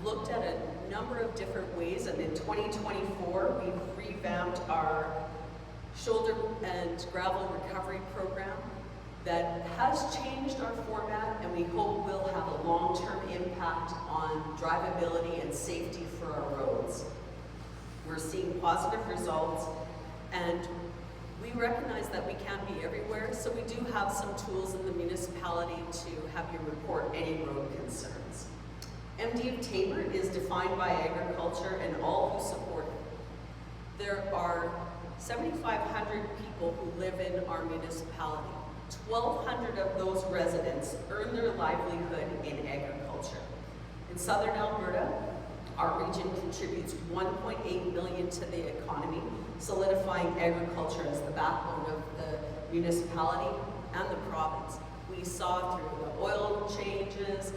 looked at a number of different ways, and in 2024, we've revamped our shoulder and gravel recovery program that has changed our format, and we hope will have a long-term impact on drivability and safety for our roads. We're seeing positive results, and we recognize that we can't be everywhere, so we do have some tools in the municipality to have you report any road concerns. MD of Tabor is defined by agriculture and all who support it. There are 7,500 people who live in our municipality. 1,200 of those residents earn their livelihood in agriculture. In southern Alberta, our region contributes $1.8 million to the economy, solidifying agriculture as the backbone of the municipality and the province. We saw through the oil changes,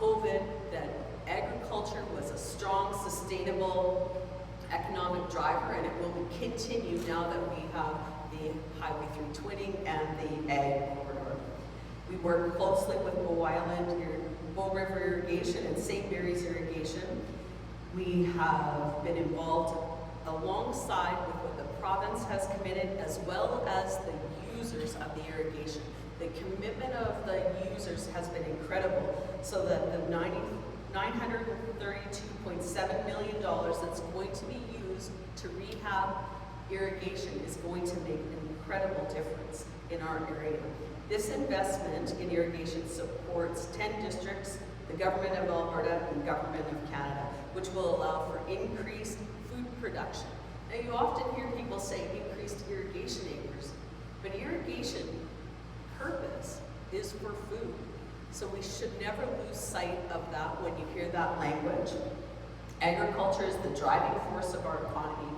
COVID, that agriculture was a strong, sustainable economic driver, and it will continue now that we have the Highway 320 and the Ag Corridor. We work closely with Bow Island, Bow River Irrigation and St. Mary's Irrigation. We have been involved alongside with what the province has committed, as well as the users of the irrigation. The commitment of the users has been incredible, so that the $932.7 million that's going to be used to rehab irrigation is going to make an incredible difference in our area. This investment in irrigation supports 10 districts, the Government of Alberta and Government of Canada, which will allow for increased food production. Now, you often hear people say increased irrigation acres, but irrigation purpose is for food. So we should never lose sight of that when you hear that language. Agriculture is the driving force of our economy.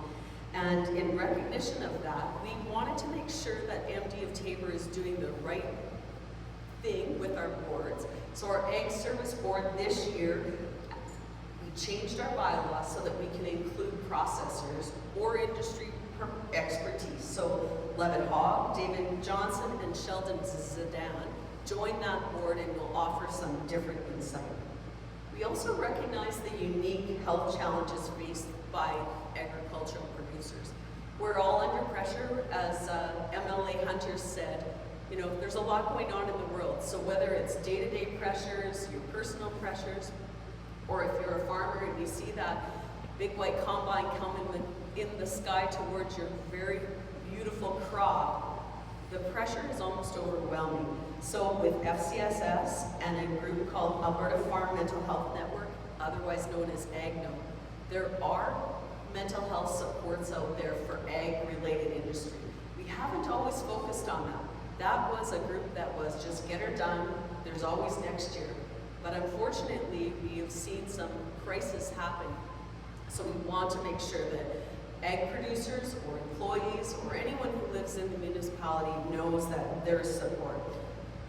And in recognition of that, we wanted to make sure that MD of Tabor is doing the right thing with our boards. So our Ag Service Board this year, we changed our bylaws so that we can include processors or industry expertise. So Levitt Hogg, David Johnson, and Sheldon Zidane join that board and will offer some different insight. We also recognize the unique health challenges faced by agricultural producers. We're all under pressure, as MLA Hunter said. You know, there's a lot going on in the world. So whether it's day-to-day pressures, your personal pressures, or if you're a farmer and you see that big white combine come in the sky towards your very beautiful crop, the pressure is almost overwhelming. So with FCSS and a group called Alberta Farm Mental Health Network, otherwise known as AGNO, there are mental health supports out there for ag-related industry. We haven't always focused on that. That was a group that was just get her done, there's always next year. But unfortunately, we have seen some crisis happen. So we want to make sure that ag producers or employees or anyone who lives in the municipality knows that there's support.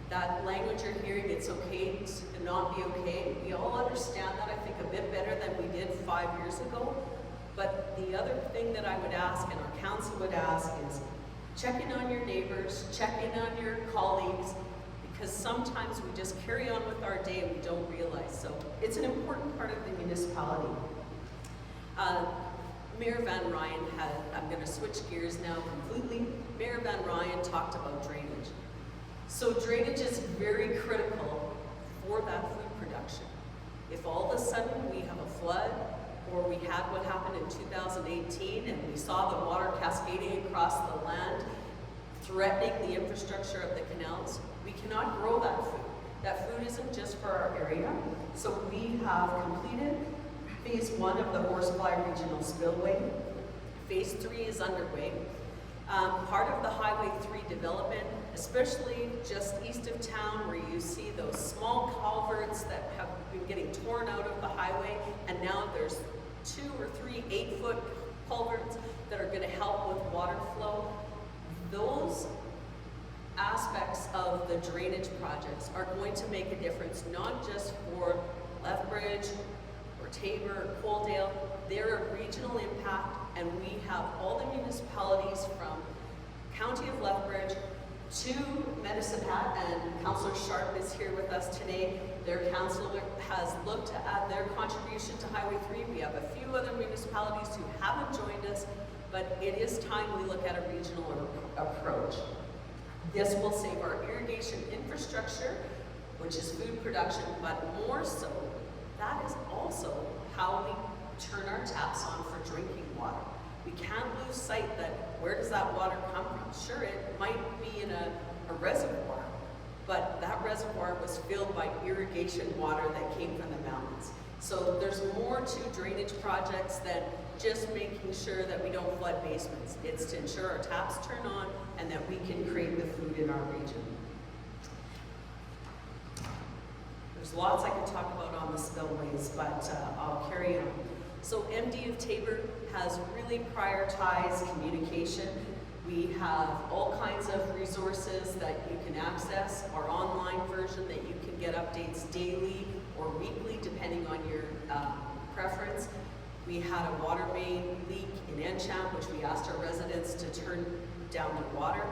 That language you're hearing, it's okay to not be okay. We all understand that, I think, a bit better than we did 5 years ago. But the other thing that I would ask, and our council would ask, is check in on your neighbors, check in on your colleagues, because sometimes we just carry on with our day and we don't realize. So it's an important part of the municipality. Mayor Van Ryn I'm going to switch gears now completely. Mayor Van Ryn talked about drainage. So drainage is very critical for that food production. If all of a sudden we have a flood, or we had what happened in 2018 and we saw the water cascading across the land, threatening the infrastructure of the canals, we cannot grow that food. That food isn't just for our area. So we have completed Phase 1 of the Horsefly Regional Spillway. Phase 3 is underway. Part of the Highway 3 development, especially just east of town where you see those small culverts that have been getting torn out of the highway, and now there's 2 or 3 8-foot culverts that are going to help with water flow. Those aspects of the drainage projects are going to make a difference, not just for Lethbridge or Tabor or Coaldale. They're a regional impact, and we have all the municipalities from County of Lethbridge to Medicine Hat, and Councillor Sharp is here with us today. Their councillor has looked at their contribution to Highway 3. We have a few other municipalities who haven't joined us, but it is time we look at a regional approach. This will save our irrigation infrastructure, which is food production, but more so, that is also how we turn our taps on for drinking water. We can't lose sight that where does that water come from? Sure, it might be in a reservoir, but that reservoir was filled by irrigation water that came from the mountains. So there's more to drainage projects than just making sure that we don't flood basements. It's to ensure our taps turn on and that we can create the food in our region. There's lots I could talk about on the spillways, but I'll carry on. So MD of Taber has really prioritized communication. We have all kinds of resources that you can access, our online version that you can get updates daily or weekly depending on your preference. We had a water main leak in Encham, which we asked our residents to turn down their water.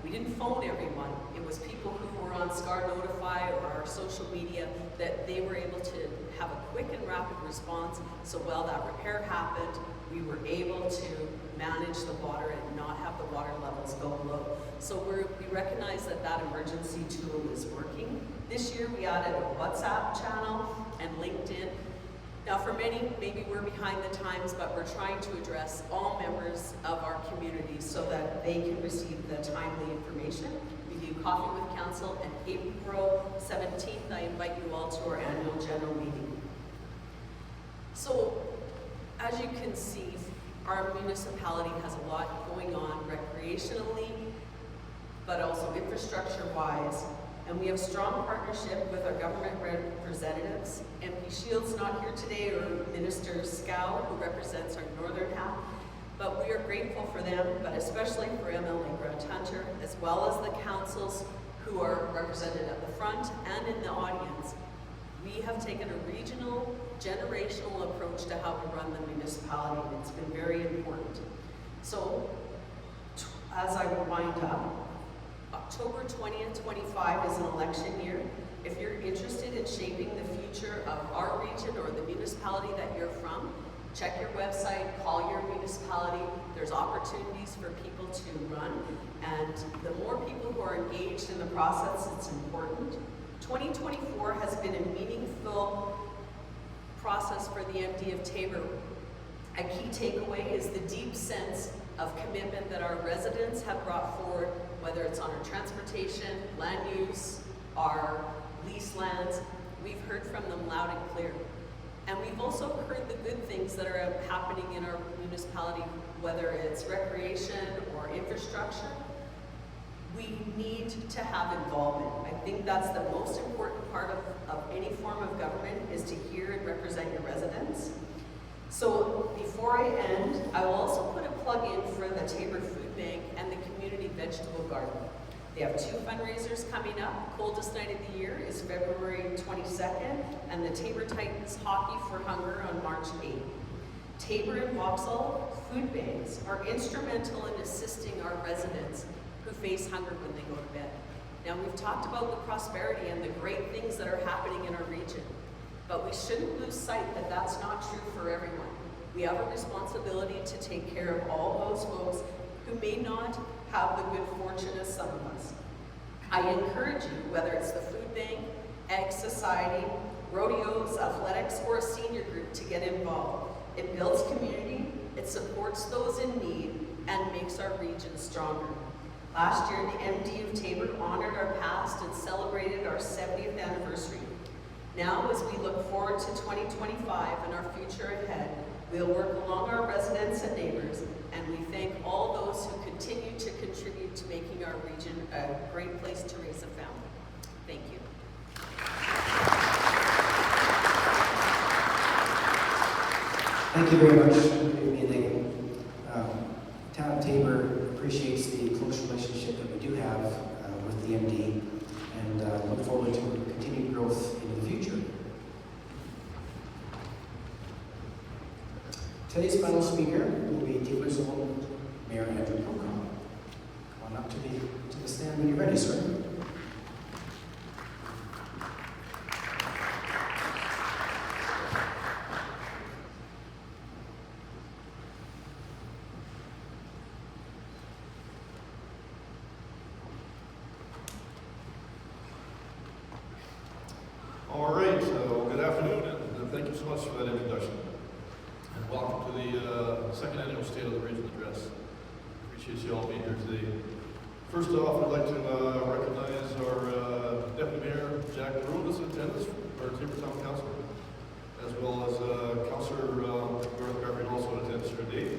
We didn't phone everyone. It was people who were on SCAR Notify or our social media that they were able to have a quick and rapid response. So while that repair happened, we were able to manage the water and not have the water levels go low. So we recognize that that emergency tool is working. This year we added a WhatsApp channel and LinkedIn. Now for many, maybe we're behind the times, but we're trying to address all members of our community so that they can receive the timely information. We do Coffee with Council, and April 17th, I invite you all to our annual general meeting. So, as you can see, our municipality has a lot going on recreationally, but also infrastructure-wise. And we have strong partnership with our government representatives. MP Shields not here today, or Minister Scow, who represents our northern half. But we are grateful for them, but especially for MLA Grant Hunter, as well as the councils who are represented at the front and in the audience. We have taken a regional, generational approach to how we run the municipality, and it's been very important. So, as I wind up, October 20th, 25 is an election year. If you're interested in shaping the future of our region or the municipality that you're from, check your website, call your municipality. There's opportunities for people to run, and the more people who are engaged in the process, it's important. 2024 has been a meaningful process for the MD of Taber. A key takeaway is the deep sense of commitment that our residents have brought forward, whether it's on our transportation, land use, our lease lands. We've heard from them loud and clear. And we've also heard the good things that are happening in our municipality, whether it's recreation or infrastructure. We need to have involvement. I think that's the most important part of any form of government, is to hear and represent your residents. So before I end, I will also put a plug in for the Taber Food Bank and the Community Vegetable Garden. They have 2 fundraisers coming up. Coldest night of the year is February 22nd, and the Taber Titans Hockey for Hunger on March 8th. Taber and Vauxhall food banks are instrumental in assisting our residents who face hunger when they go to bed. Now, we've talked about the prosperity and the great things that are happening in our region, but we shouldn't lose sight that that's not true for everyone. We have a responsibility to take care of all those folks who may not have the good fortune as some of us. I encourage you, whether it's the food bank, Ag Society, rodeos, athletics, or a senior group, to get involved. It builds community, it supports those in need, and makes our region stronger. Last year, the MD of Taber honored our past and celebrated our 70th anniversary. Now, as we look forward to 2025 and our future ahead, we'll work along our residents and neighbors, and we thank all those who continue to contribute to making our region a great place to raise a family. Thank you. Thank you very much for being there. Town of Taber appreciates the close relationship that we do have with the MD, and look forward to continued growth into the future. Today's final speaker will be Taber's own Mayor Andrew Pocock. Come on up to the stand when you're ready, sir. All right, so good afternoon, and thank you so much for that introduction. second annual State of the Region address. Appreciate you all being here today. First off, I'd like to recognize our Deputy Mayor, Jack Brew, that's in attendance, our Taber Town Council, as well as Councillor Garth Garfield, also in attendance here today.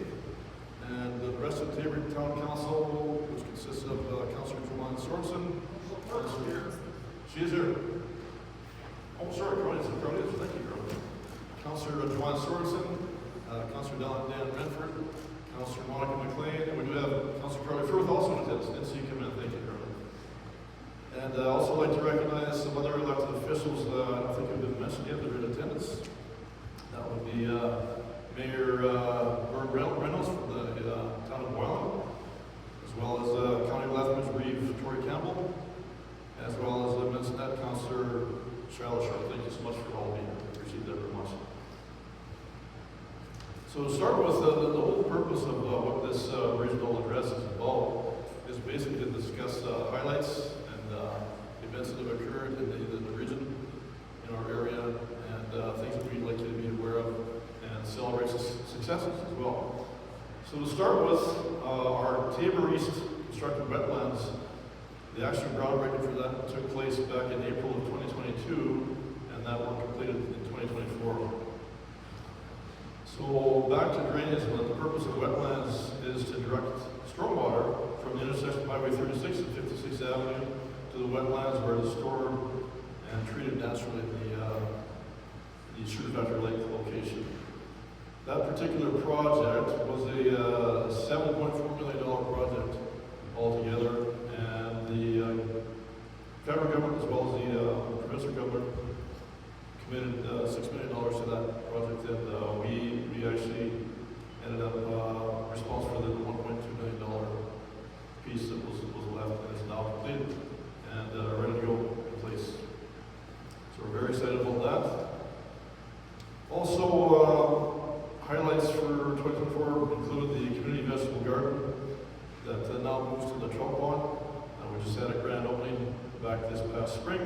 And the rest of the Taber Town Council, which consists of Councillor Joanne Sorensen. She is here. Oh, sorry, Carly, thank you, Carly. Councillor Joanne Sorensen, Councillor Dan Renford, Councillor Monica McLean, and we do have Councillor Carly Firth also in attendance. Didn't see you come in, thank you, Carly. And I'd also like to recognize some other elected officials I don't think have been mentioned yet that are in attendance. That would be Mayor Bert Reynolds from the town of Boylan, as well as County Lethbridge Reeve Tori Campbell, as well as Mentionette Councillor Charlotte Sharp. Thank you so much for all being here. Appreciate that very much. So to start with, the whole purpose of what this regional address is about is basically to discuss highlights and events that have occurred in the region, in our area, and things that we'd like you to be aware of, and celebrate successes as well. So to start with, our Taber East constructed wetlands, the actual groundbreaking for that took place back in April of 2022, and that work completed in 2024. So back to drainage, and the purpose of wetlands is to direct stormwater from the intersection of Highway 36 and 56th Avenue to the wetlands where it is stored and treated naturally in the Sugar Factory Lake location. That particular project was a $7.4 million project altogether, and the federal government as well as the provincial government committed $6 million to that project, and we actually ended up responsible for the $1.2 million piece that was left, and is now completed and ready to go in place. So we're very excited about that. Also, highlights for 2024 include the community vegetable garden that now moves to the Trump Pond. We just had a grand opening back this past spring.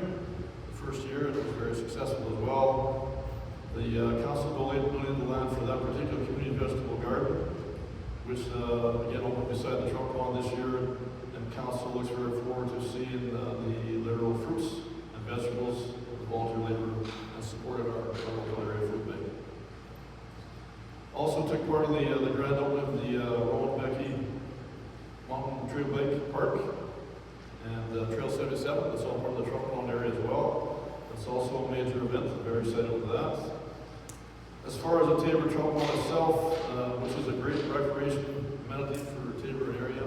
First year, it was very successful as well. The council donated the land for that particular community vegetable garden, which again opened beside the Trump Pond this year, and council looks very forward to seeing the literal fruits and vegetables, the volunteer labor, and supported our local area food bank. Also took part in the grand opening of the Rowan Becky Mountain Trail Bike Park and Trail 77. That's all part of the Trump Pond area as well. It's also a major event. I'm very excited with that. As far as the Taber Trump Pond itself, which is a great recreation amenity for Taber area,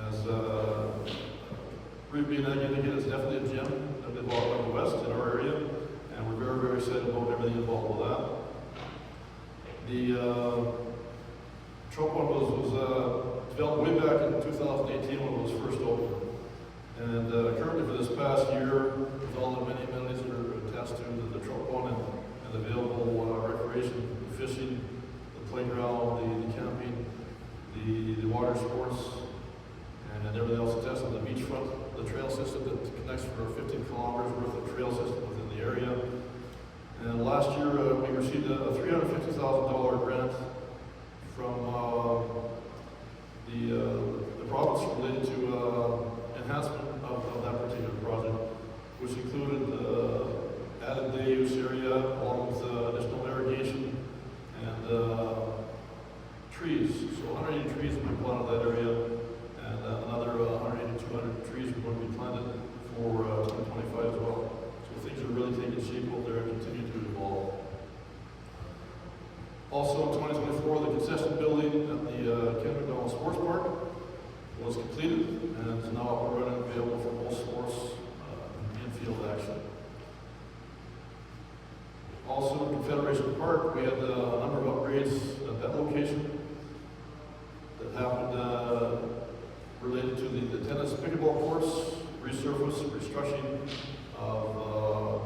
as Ruby and again, it's definitely a gem of the West in our area, and we're very, very excited about everything involved with that. The Trump Pond was developed way back in 2018 when it was first opened. And currently for this past year, with all the many amenities that are attached to the Trump Pond and available recreation, the fishing, the playground, the camping, the water sports, and everything else attached to the beachfront, the trail system that connects for 15 kilometers worth of trail system within the area. And last year we received a $350,000 grant from the province related to enhancement of that particular project, which included added day use area along with additional irrigation and trees. So 180 trees will be planted in that area, and another 180 to 200 trees are going to be planted for 2025 as well. So things are really taking shape out there and continue to evolve. Also in 2024, the concession building at the Ken McDonald Sports Park was completed and is now up and running, available for all sports in-field action. Also in Confederation Park, we had a number of upgrades at that location that happened related to the tennis pickleball courts, resurface, restructuring of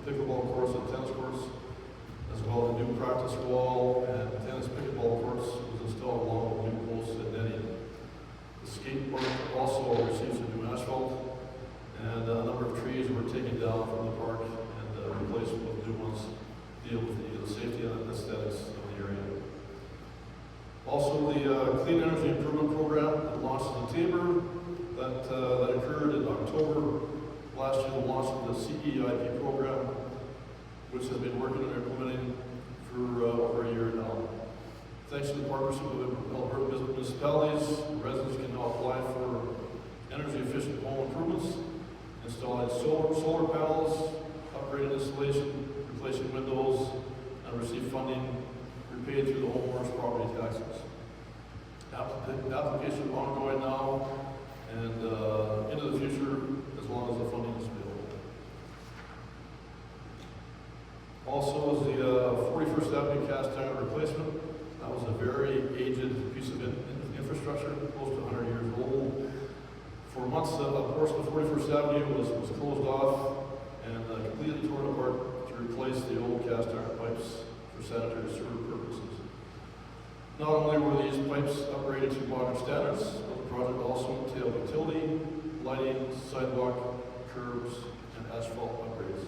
pickleball courts and tennis courts, as well as a new practice wall and tennis pickleball courts was installed along with new posts and netting. The skate park also received some new asphalt, and a number of trees were taken down from the park and replaced with new ones to deal with the safety and aesthetics of the area. Also, the Clean Energy Improvement Program that launched in Tabor, that occurred in October last year, the launch of the CEIP program, which has been working and implementing for over a year now. Thanks to the partnership of Alberta municipalities, residents can now apply for energy efficient home improvements, installing solar panels, upgraded installation, replacing windows, and receive funding repaid through the homeowner's property taxes. Application is ongoing now and into the future as long as the funding is available. Also is the 41st Avenue cast iron replacement. That was a very aged piece of infrastructure, close to 100 years old. For months, a portion of 41st Avenue was closed off and completely torn apart to replace the old cast iron pipes for sanitary sewer purposes. Not only were these pipes upgraded to modern standards, but the project also entailed utility, lighting, sidewalk, curbs, and asphalt upgrades.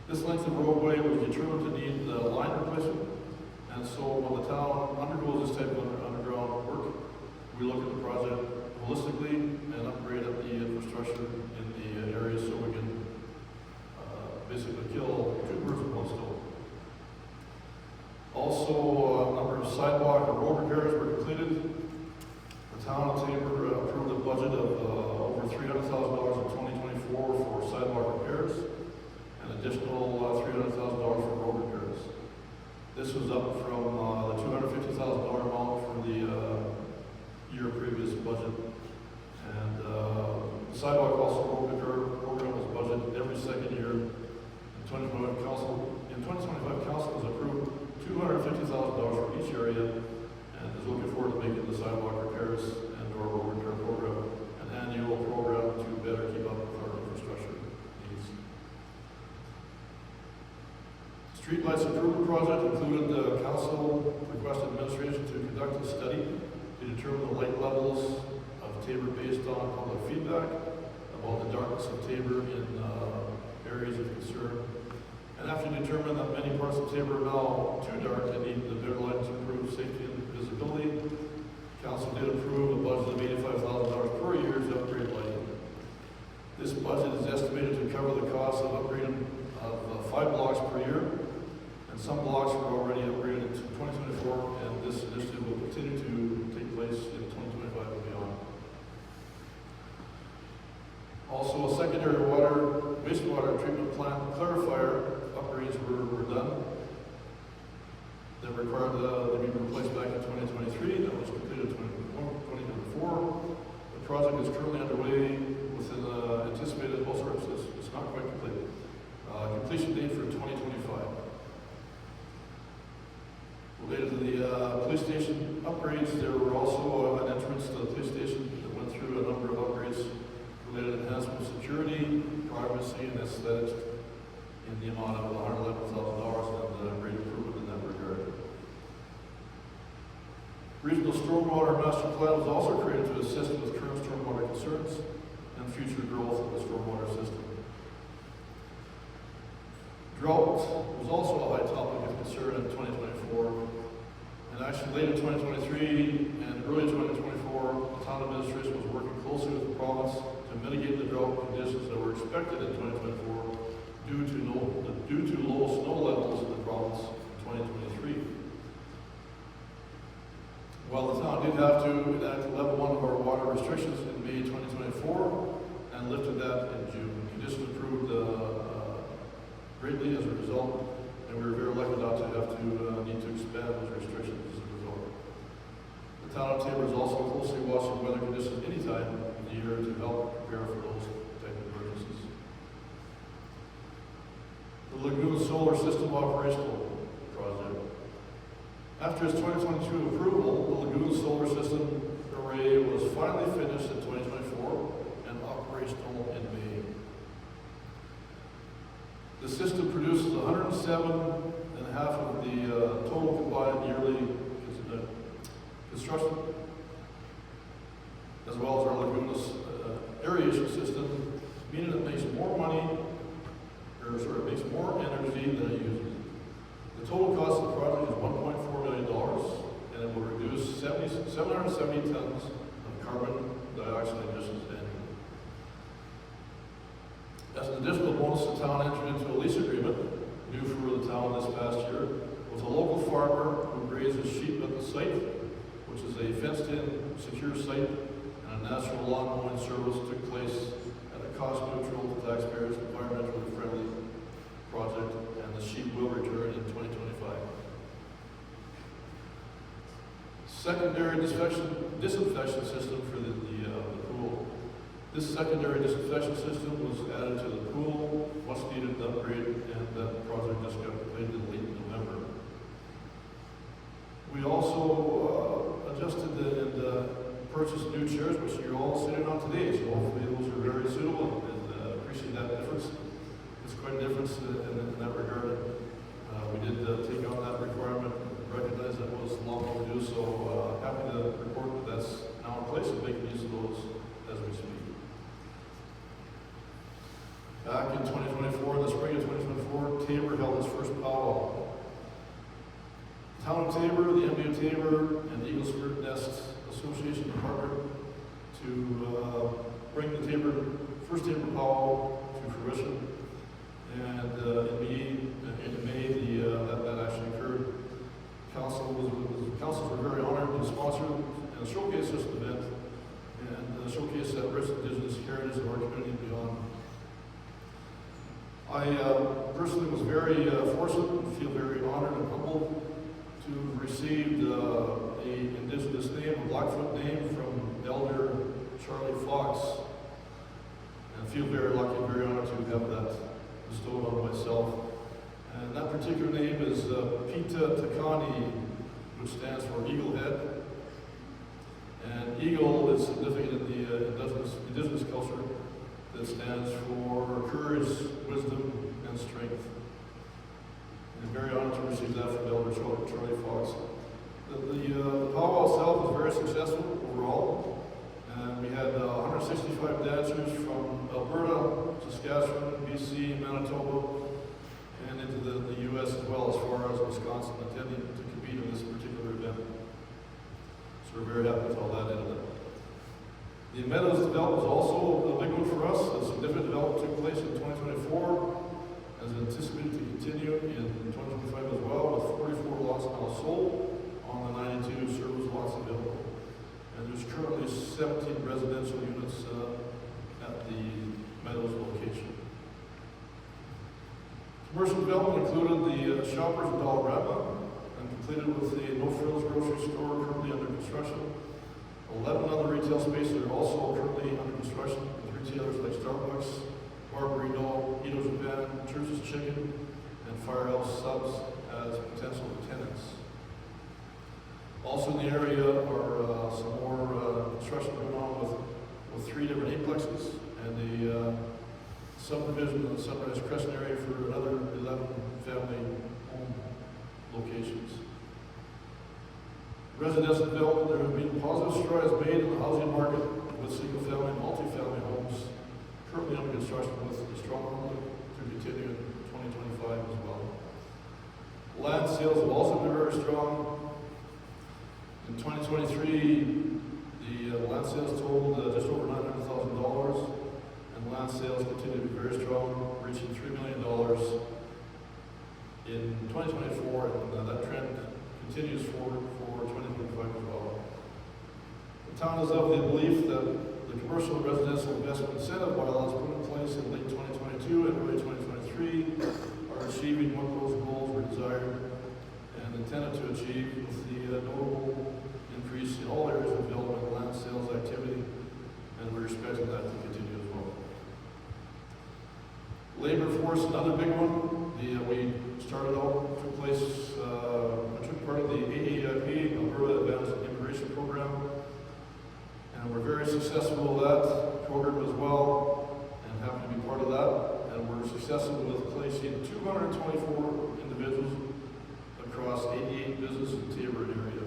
This length of roadway was determined to need line replacement, and so when the town undergoes this type of underground work, we look at the project holistically and upgrade up the infrastructure in the area so we can basically kill two birds with one stone. Also, a number of sidewalk and road repairs were completed. The town of Tabor approved a budget of over $300,000 in 2024 for sidewalk repairs, and additional $300,000 for road repairs. This was up from the $250,000 amount for the year previous budget. And the sidewalk also road repair program was budgeted every second year. In 2025 council has approved $250,000 for each area and is looking forward to making the sidewalk repairs and or road repair program an annual program to better keep up with our infrastructure needs. Streetlights improvement project included the council requested administration to conduct a study to determine the light levels of Tabor based on public feedback about the darkness of Tabor in areas of concern. And after determining that many parts of Tabor are now too dark and need the better light to improve safety and visibility, council did approve a budget of $85,000 per year to upgrade lighting. This budget is estimated to cover the cost of upgrading of 5 blocks per year, and some blocks were already upgraded in 2024, and this initiative will continue to take place in 2025 and beyond. Also, a secondary wastewater treatment plant clarifier upgrades were done that required to be replaced back in 2023. That was completed in 2024. The project is currently underway within anticipated, it's not quite complete. Completion date for 2025. Related to the police station upgrades, there were also an entrance to the police station that went through a number of upgrades related enhancement of security, privacy, and aesthetics in the amount of $111,000 and a great improvement in that regard. Regional Stormwater Master Plan was also created to assist with current stormwater concerns and future growth of the stormwater system. Drought was also a high topic of concern in 2024, and actually late in 2023 and early 2024, the town administration was working closely with the province to mitigate the drought conditions that were expected in 2024 due to low snow levels in the province in 2023. While the town did have to enact level 1 of our water restrictions in May 2024 and lifted that in June, conditions improved greatly as a result, and we were very lucky not to have to need to expand those restrictions as a result. The town of Tabor is also closely watching weather conditions anytime in the year to help prepare for those type of emergencies. The Lagoon Solar System Operational Project. After its 2022 approval, the Lagoon Solar System Array was finally finished in 2024 and operational in May. The system produces 107.5 of the total combined yearly construction, as well as our Laguna's aeration system, meaning it makes more money, it makes more energy than it uses. The total cost of the project is $1.4 million, and it will reduce 770 tons of carbon dioxide emissions annually. As an additional bonus, the town entered into a lease agreement, new for the town this past year, with a local farmer who grazes sheep at the site, which is a fenced-in, secure site, and a natural lawn mowing service took place at a cost-neutral, to taxpayers, environmentally friendly project, and the sheep will return in 2025. Secondary disinfection system for the pool. This secondary disinfection system was added to the pool, much needed upgrade, and that project just got completed in late November. We also adjusted and purchased new chairs, which you're all sitting on today, so hopefully those are very suitable and appreciate that difference. It's quite a difference in that regard. We did take on that requirement, recognize that was long overdue, so happy to report that that's now in place and making use of those as we speak. Back in 2024, the spring of 2024, Tabor held its first powwow. Town of Tabor, the MD of Tabor, and the Eagle Spirit Nest Association partnered to bring the first Tabor powwow to fruition. And in May, that actually occurred. Councils were very honored to sponsor and showcase this event and showcase that rich Indigenous heritage of our community and beyond. I personally was very fortunate and feel very honored and humbled to have received an Indigenous name, a Blackfoot name from Elder Charlie Fox. And I feel very lucky and very honored to have that bestowed on myself. And that particular name is Pita Takani, which stands for Eagle Head. And eagle is significant in the indigenous culture that stands for courage, wisdom, and strength. And I'm very honored to receive that from Elder Charlie Fox. The powwow itself was very successful overall. And we had 165 dancers from Alberta, Saskatchewan, BC, Manitoba, and into the U.S. as well, as far as Wisconsin, attending to compete in this particular event. So we're very happy with all that in it. The Meadows development was also a big one for us. A significant development took place in 2024, as anticipated to continue in 2025 as well, with 44 lots now sold on the 92 service lots available. And there's currently 17 residential units at the Meadows location. Commercial development included the Shoppers in Dollarama, and completed with the No Frills grocery store currently under construction. 11 other retail spaces are also currently under construction with retailers like Starbucks, Barbarino, Ito Japan, Church's Chicken, and Firehouse Subs as potential tenants. Also in the area are some more construction going on with 3 different eighplexes and the subdivision of the Sunrise Crescent area for another 11 family home locations. Residential development, there have been positive strides made in the housing market with single-family and multi-family homes currently under construction, with a strong outlook to continue in 2025 as well. Land sales have also been very strong. In 2023, the land sales totaled just over $900,000, and land sales continue to be very strong, reaching $3 million in 2024, and that trend continues forward for 2025 as well. The town is of the belief that the commercial and residential investment incentive bylaws put in place in late 2022 and early 2023 are achieving what those goals were desired and intended to achieve, with the notable increase in all areas of development and land sales activity, and we're expecting that to continue as well. Labor force, another big one. We started out, took part of the AAIP, Alberta Advanced Immigration Program, and we're very successful with that program as well, and happy to be part of that. And we're successful with placing 224 individuals across 88 businesses in the Tabor area.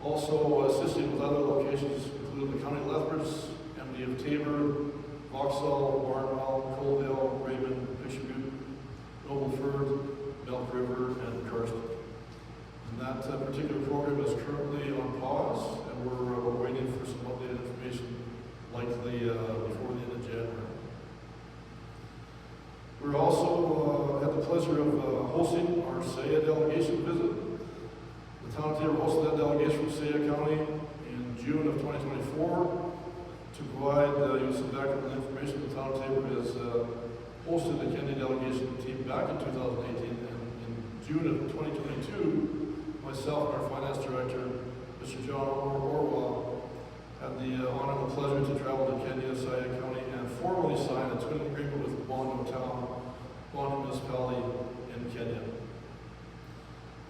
Also assisting with other locations include the County of Lethbridge, MD of Tabor, Vauxhall, Barnwell, Coaldale, Raymond, Pichaboo, Nobleford, Milk River, and Karst. And that That particular program is currently on pause, and we're waiting for some updated information, likely before the end of January. We also had the pleasure of hosting our SAIA delegation visit. The town of Taber hosted that delegation from SAIA County in June of 2024. To provide you some background information, the town of Taber has hosted the Kennedy delegation team back in 2018, and in June of 2022, myself and our finance director, Mr. John Orwell, had the honor and the pleasure to travel to Kennedy, SAIA County, and formally sign a twin agreement with Bondo Town, Bondo Municipality in Kenya.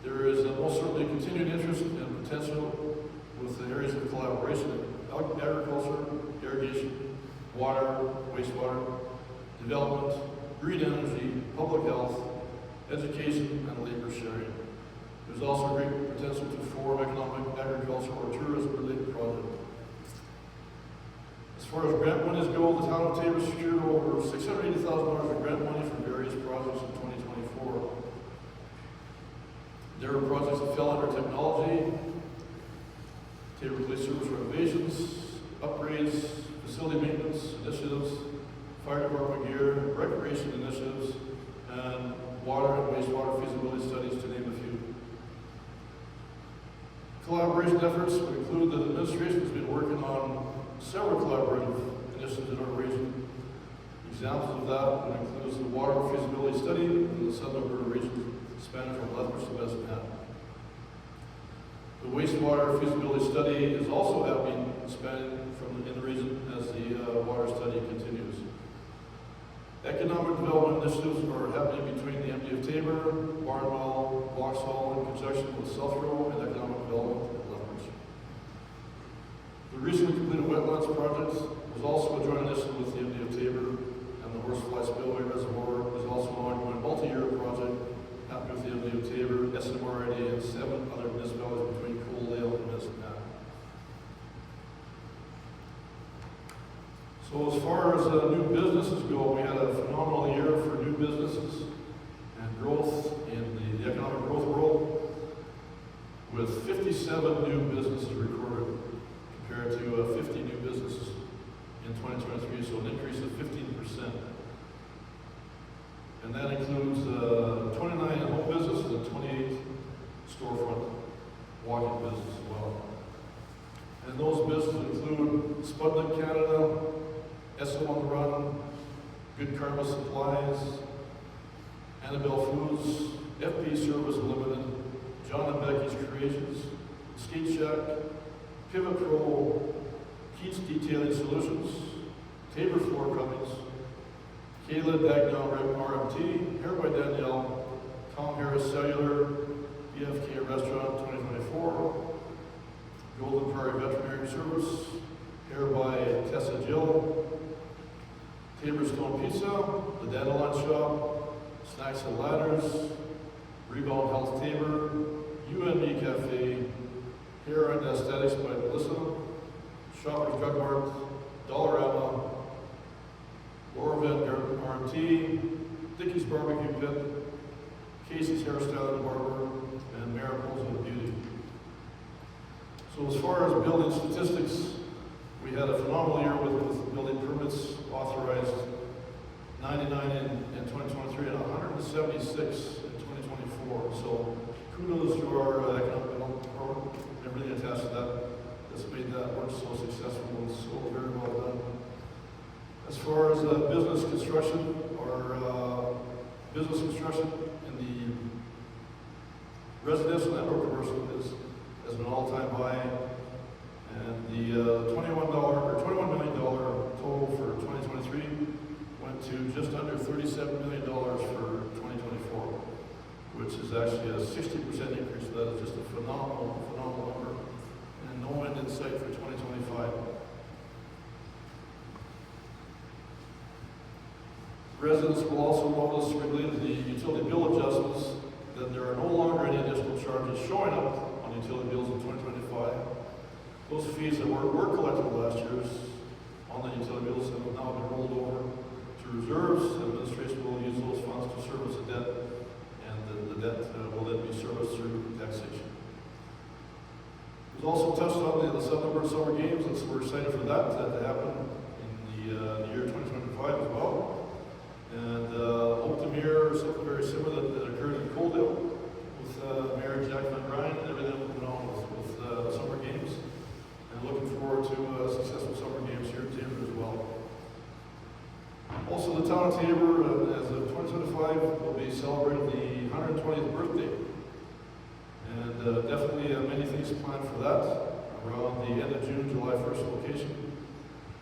There is most certainly continued interest and potential with the areas of collaboration in agriculture, irrigation, water, wastewater, development, green energy, public health, education, and labor sharing. There's also great potential to form economic, agriculture, or tourism-related projects. As far as grant monies go, the town of Taber secured over $680,000 of grant money for various projects in 2024. There are projects that fell under technology, Taber Police Service renovations, upgrades, facility maintenance initiatives, fire department gear, recreation initiatives, and water and wastewater feasibility studies, to name a few. Collaboration efforts would include that the administration has been working on several collaborative initiatives in our region. Examples of that would include the water feasibility study in the Southern Alberta region, spanning from Lethbridge to Medicine. The wastewater feasibility study is also happening, spanning in the region as the water study continues. Economic development initiatives are happening between the MD of Taber, Barnwell, Vauxhall, in conjunction with Southrow and Economic Development at Lethbridge. The recently completed wetlands project was also a joint initiative with the MD of Taber, and the Horsefly Spillway Reservoir is also an ongoing multi-year project happening with the MD of Taber, SMRID, and 7 other municipalities between Coaldale and Medicine Hat. So as far as new businesses go, we had a phenomenal year for new businesses and growth in the economic growth world, with 57 new businesses recorded compared to 50 new businesses in 2023, so an increase of 15%. And that includes 29 home businesses and 28 storefront walk-in businesses as well. And those businesses include Spudnik Canada, SO on the Run, Good Karma Supplies, Annabelle Foods, FP Service Limited, John and Becky's Creations, Skate Shack, Pivot Pro, Keats Detailing Solutions, Taber Floor Cummings, Kayla Dagnow RMT, Hair by Danielle, Tom Harris Cellular, BFK Restaurant 2024, Golden Prairie Veterinary Service, Hair by Tessa Jill, Taber Stone Pizza, The Dandelion Shop, Snacks and Ladders, Rebound Health Taber, UNB Cafe, Hair and Aesthetics by Melissa, Shoppers Drug Mart, Dollarama, Laura Van Garden RMT, Dickie's Barbecue Pit, Casey's Hairstyle and Barber, and Mariposa Beauty. So as far as building statistics, we had a phenomenal year with building permits authorized, 99 in 2023 and 176 in 2024. So kudos to our economic development program, everything attached to that that's made that work so successful and so very well done. As far as business construction, our business construction in the residential and or commercial has been all-time high. And the $21 million total for 2023 went to just under $37 million for 2024, which is actually a 60% increase. That is just a phenomenal number, and no end in sight for 2025. Residents will also notice related to the utility bill adjustments that there are no longer any additional charges showing up on utility bills in 2025. Those fees that were collected last year's on the utility bills have now been rolled over to reserves. Administration will use those funds to service the debt, and the debt will then be serviced through taxation. for that to happen in the year 2025 as well. And hope to mirror something very similar that occurred in Coaldale with Mayor Jack Van Ryn and everything that went on with summer games. And looking forward to successful summer games here in Taber as well. Also, the town of Taber, as of 2025, will be celebrating the 120th birthday. And definitely many things planned for that around the end of June, July 1st location.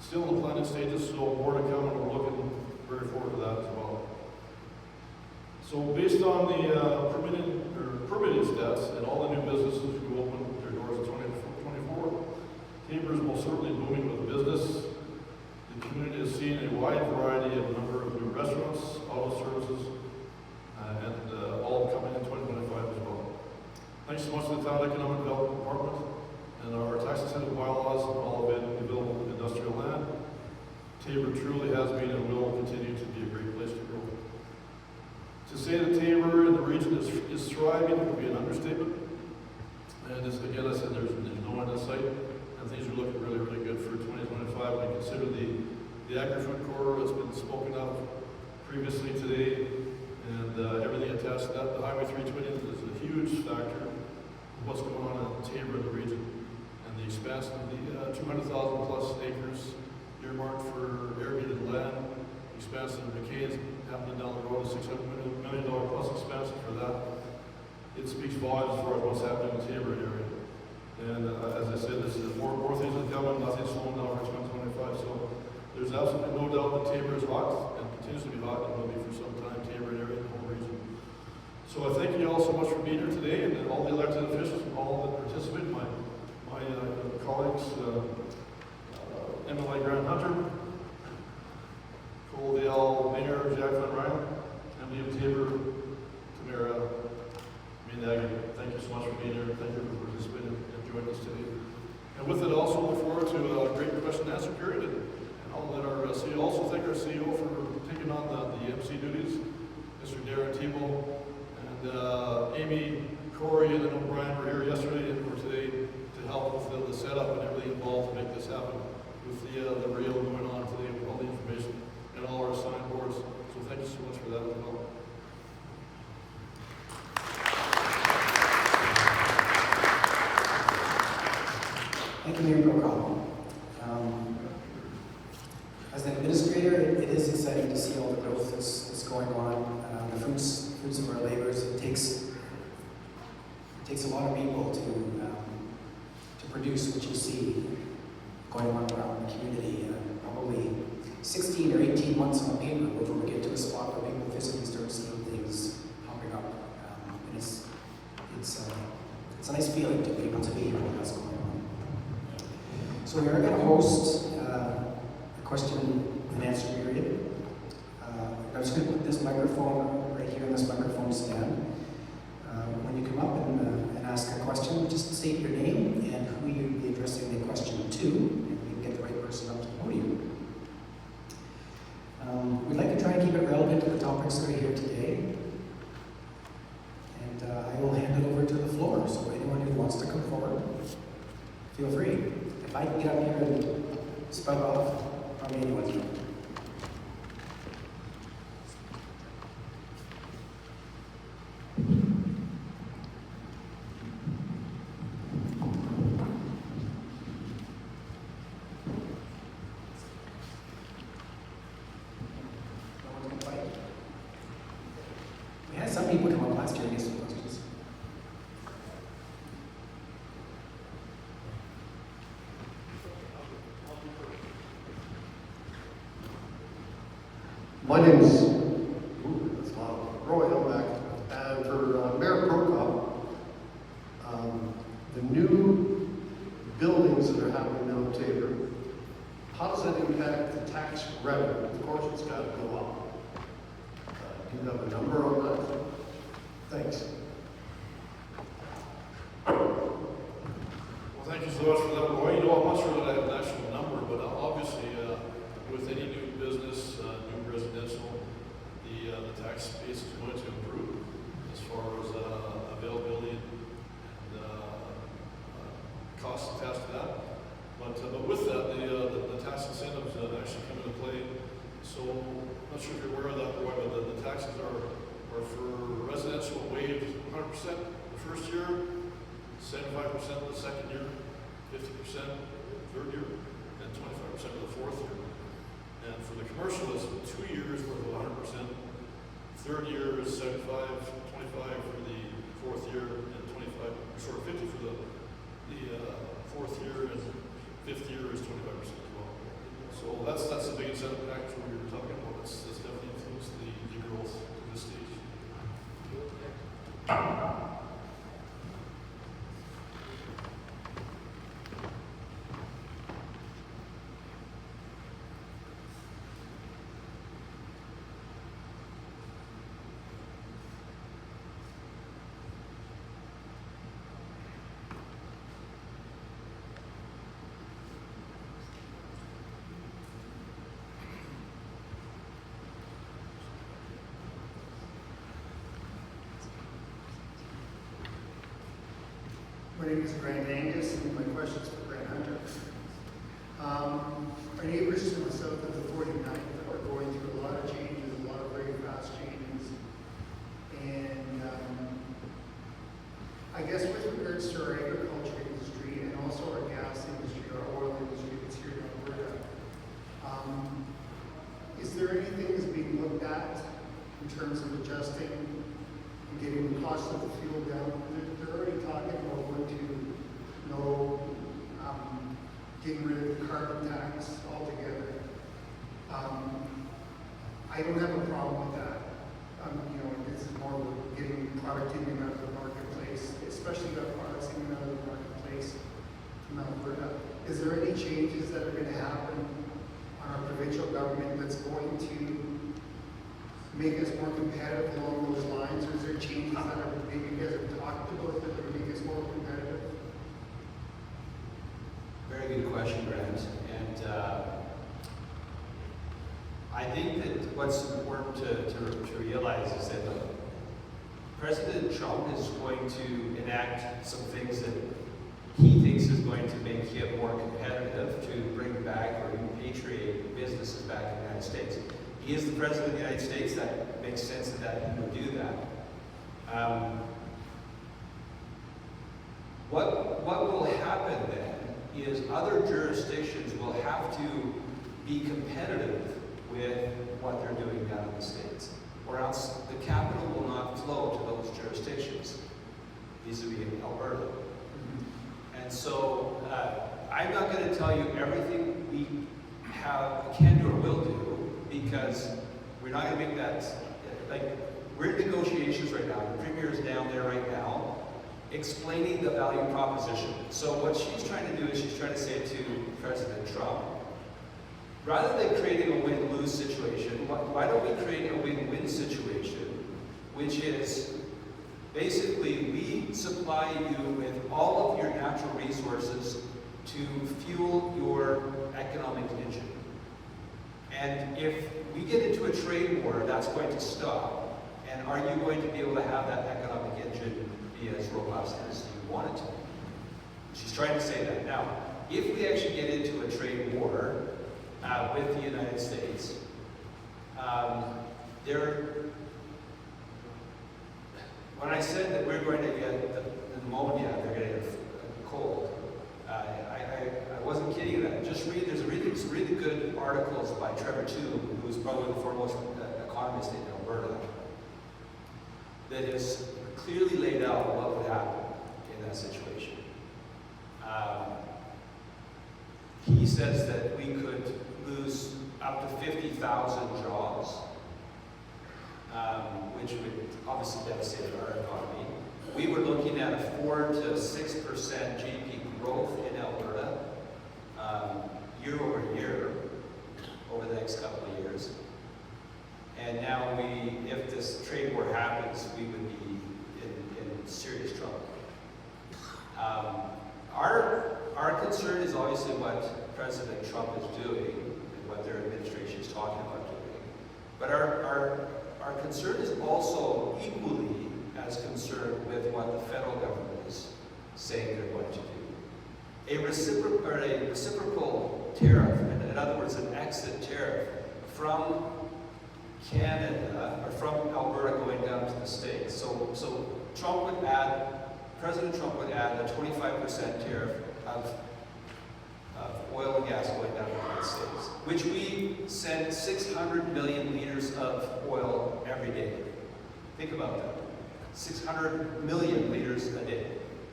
Still in the planning stages, so more to come, and we're looking very forward to that as well. So based on the permitting stats and all the new businesses who opened their doors in 2024, Taber is most certainly booming with business. The community has seen a wide variety of number of new restaurants, auto services, and all coming in 2025 as well. Thanks so much to the Town Economic Development Department and our tax incentive bylaws and all of it available industrial land. Taber truly has been and will continue to be a great place to grow. To say that Taber and the region is thriving would be an understatement. And as again I said, there's no end in sight, and things are looking really, really good for 2025 when you consider the agri-food corridor that's been spoken of previously today, and everything attached to that. The Highway 320 is a huge factor of what's going on in Taber and the region, and the expansion of the 200,000 plus acres earmarked for irrigated land, expansion of McCain's happening down the road, a $600 million plus expansion for that. It speaks volumes as far as what's happening in the Taber area. And as I said, this is more things are coming, nothing's slowing down for 2025. So there's absolutely no doubt that Taber is hot and continues to be hot, and will be for some time, Taber area and the whole region. So I thank you all so much for being here today, and all the elected officials and all that participated, my colleagues, MLA Grant Hunter, Coaldale Mayor Jack Van Ryn, MD of Taber, Tamara Minagi. Thank you so much for being here. Thank you for participating and joining us today. And with it, also look forward to a great question and answer period. And I'll let our CEO, also thank our CEO for taking on the MC duties, Mr. Darren Tebow, and Amy, Corey, and O'Brien were here yesterday and for today to help with the setup and everything involved to make this happen with the reel going on today with all the information and all our assigned boards. So thank you so much for that as well. Thank you, Mayor Brokaw. As an administrator, it is exciting to see all the growth that's going on. The fruits of our labors. It takes a lot of people to produce what you see going on around the community. Probably 16 or 18 months on paper before we get to a spot where people physically start seeing things popping up. And it's a nice feeling to be able to be here when that's going on. So we are going to host a question and answer period. I'm just going to put this microphone right here on this microphone stand. When you come up and ask a question, just state your name and who you'll be addressing the question to, and we can get the right person up to the podium. We'd like to try and keep it relevant to the topics that are here today. And I will hand it over to the floor, so anyone who wants to come forward, feel free. If I can get up here and spout off, probably anyone's job. We had some people come up last year and ask some questions. My name is Roy Elmack, and for Mayor Brokaw, the new buildings that are happening now in Taber, how does that impact the tax revenue? Of course, it's got to go up. Do you have a number on that? Thanks. Well, thank you so much for that, Roy. You know, I'm not sure that I have an actual number, but obviously, with any new business, new residential, the tax base is going to improve as far as availability and costs attached to that. But with that, the not sure if you're aware of that, Roy, but the taxes are for residential waived 100% the first year, 75% the second year, 50% third year, and 25% the fourth year. And for the commercial, it's 2 years worth of 100%. Third year is 75, 25 for the fourth year, and 50 for the fourth year, and fifth year is 25% as well. So that's the big incentive package we were talking about. That's definitely influenced the growth at this stage. My name is Grant Angus, and my question is for Grant Hunter. Our neighbors to the south of the 49th are going through a lot of changes, a lot of very fast changes. And I guess with regards to our agriculture industry and also our gas industry, our oil industry that's here in Alberta, is there anything that's being looked at in terms of adjusting and getting the cost of the fuel down? They're already talking about going to getting rid of the carbon tax altogether. I don't have a problem with that. This is more about getting product in and out of the marketplace, especially the products in and out of the marketplace from Alberta. Is there any changes that are going to happen on our provincial government that's going to make us more competitive along those lines, or is there changes that maybe you guys have talked about that would make us more competitive? Very good question, Grant. And I think that what's important to realize is that President Trump is going to enact some things that he thinks is going to make him more competitive to bring back or repatriate businesses back in the United States. He is the President of the United States. That makes sense that he would do that. What will happen then is other jurisdictions will have to be competitive with what they're doing down in the States, or else the capital will not flow to those jurisdictions, vis-a-vis Alberta. And so I'm not going to tell you everything we can do or will do, because we're not going to make that, we're in negotiations right now. The Premier is down there right now explaining the value proposition. So what she's trying to do is she's trying to say to President Trump, rather than creating a win-lose situation, why don't we create a win-win situation, which is basically we supply you with all of your natural resources to fuel your economic engine. And if we get into a trade war, that's going to stop. And are you going to be able to have that economic engine be as robust as you want it to be? She's trying to say that. Now, if we actually get into a trade war with the United States, when I said that we're going to get the pneumonia, they're going to get a cold, I wasn't kidding that. Just read, there's really good articles by Trevor Tombe, who is probably the foremost economist in Alberta, that has clearly laid out what would happen in that situation. He says that we could lose up to 50,000 jobs, which would obviously devastate our economy. We were looking at a 4 to 6% GDP growth in Alberta year over year over the next couple of years. And now if this trade war happens, we would be in serious trouble. Our concern is obviously what President Trump is doing and what their administration is talking about doing. But our concern is also equally as concerned with what the federal government is saying they're going to do. A reciprocal tariff, in other words, an exit tariff from Canada, or from Alberta going down to the States. So President Trump would add a 25% tariff of oil and gas going down to the United States, which we send 600 million liters of oil every day. Think about that. 600 million liters a day.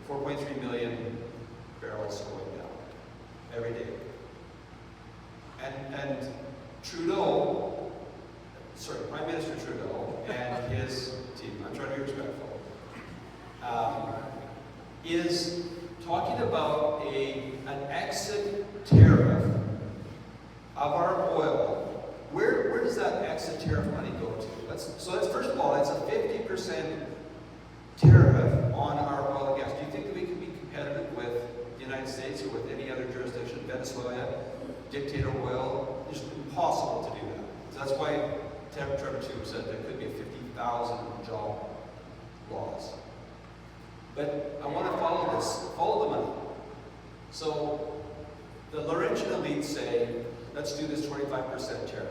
4.3 million barrels going down every day. And Prime Minister Trudeau and his team, I'm trying to be respectful, is talking about an exit tariff of our oil. Where does that exit tariff money go to? So first of all, it's a 50% tariff on our oil and gas. Do you think that we can be competitive with the United States or with any other jurisdiction? Venezuela, dictator oil, it's impossible to do that. So that's why Trevor Tube said there could be a 50,000 job loss. But I want to follow the money. So the Laurentian elites say, let's do this 25% tariff.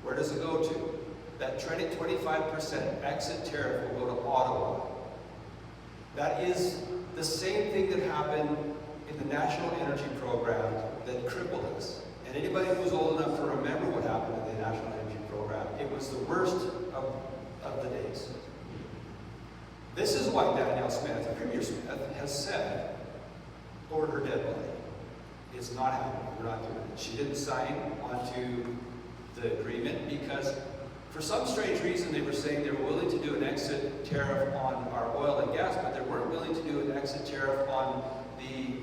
Where does it go to? That 25% exit tariff will go to Ottawa. That is the same thing that happened in the National Energy Program that crippled us. And anybody who's old enough to remember what happened in the National Energy Program, it was the worst of the days. This is why Danielle Smith, Premier Smith, has said over her dead body, it's not happening, we're not doing it. She didn't sign onto the agreement because for some strange reason they were saying they were willing to do an exit tariff on our oil and gas, but they weren't willing to do an exit tariff on the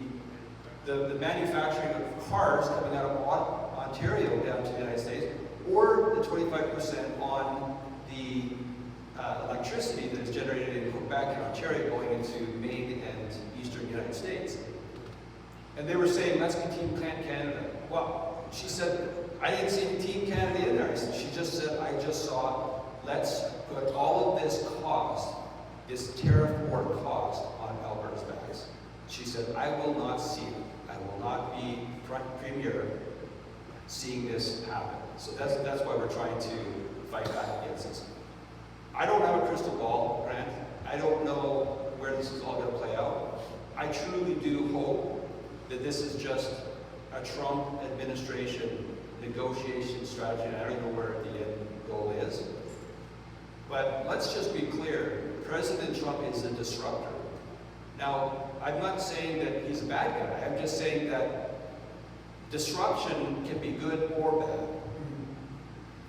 manufacturing of cars coming out of Ontario down to the United States, or the 25% on the electricity that is generated in Quebec and Ontario going into Maine and eastern United States. And they were saying, let's be Team Canada. Well, she said, I didn't see Team Canada in there. She just said, I just saw, let's put all of this cost, this tariff board cost on Alberta's backs. She said, I will not see it. I will not be Premier seeing this happen. So that's why we're trying to fight back against this. I don't have a crystal ball, Grant. I don't know where this is all going to play out. I truly do hope that this is just a Trump administration negotiation strategy, and I don't know where the end goal is. But let's just be clear, President Trump is a disruptor. Now, I'm not saying that he's a bad guy, I'm just saying that disruption can be good or bad.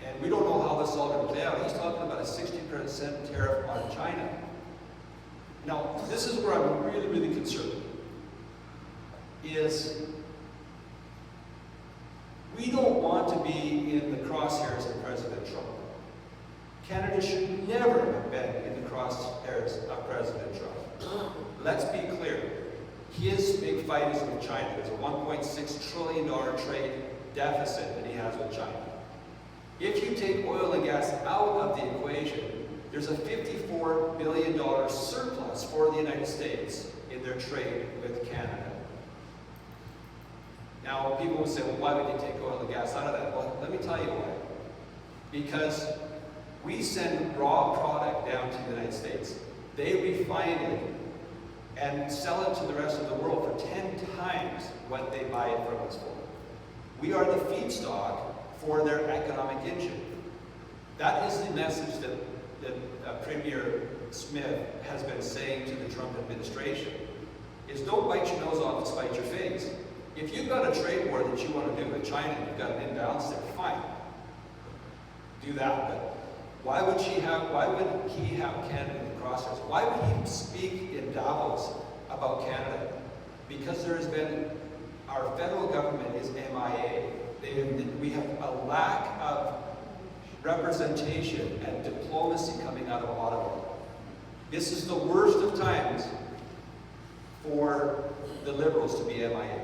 And we don't know how this is all going to play out. He's talking about a 60% tariff on China. Now, this is where I'm really, really concerned, is we don't want to be in the crosshairs of President Trump. Canada should never have been in the crosshairs of President Trump. Let's be clear. His big fight is with China. There's a $1.6 trillion trade deficit that he has with China. If you take oil and gas out of the equation, there's a $54 billion surplus for the United States in their trade with Canada. Now, people will say, well, why would you take oil and gas out of that? Well, let me tell you why. Because we send raw product down to the United States. They refine it and sell it to the rest of the world for 10 times what they buy it from us for. We are the feedstock for their economic engine. That is the message that Premier Smith has been saying to the Trump administration, is don't bite your nose off to spite your face. If you've got a trade war that you want to do with China, you've got an imbalance there, fine. Do that, but why would he have Canada in the crosshairs? Why would he speak in Davos about Canada? Because there has been, our federal government is MIA. We have a lack of representation and diplomacy coming out of Ottawa. This is the worst of times for the Liberals to be MIA.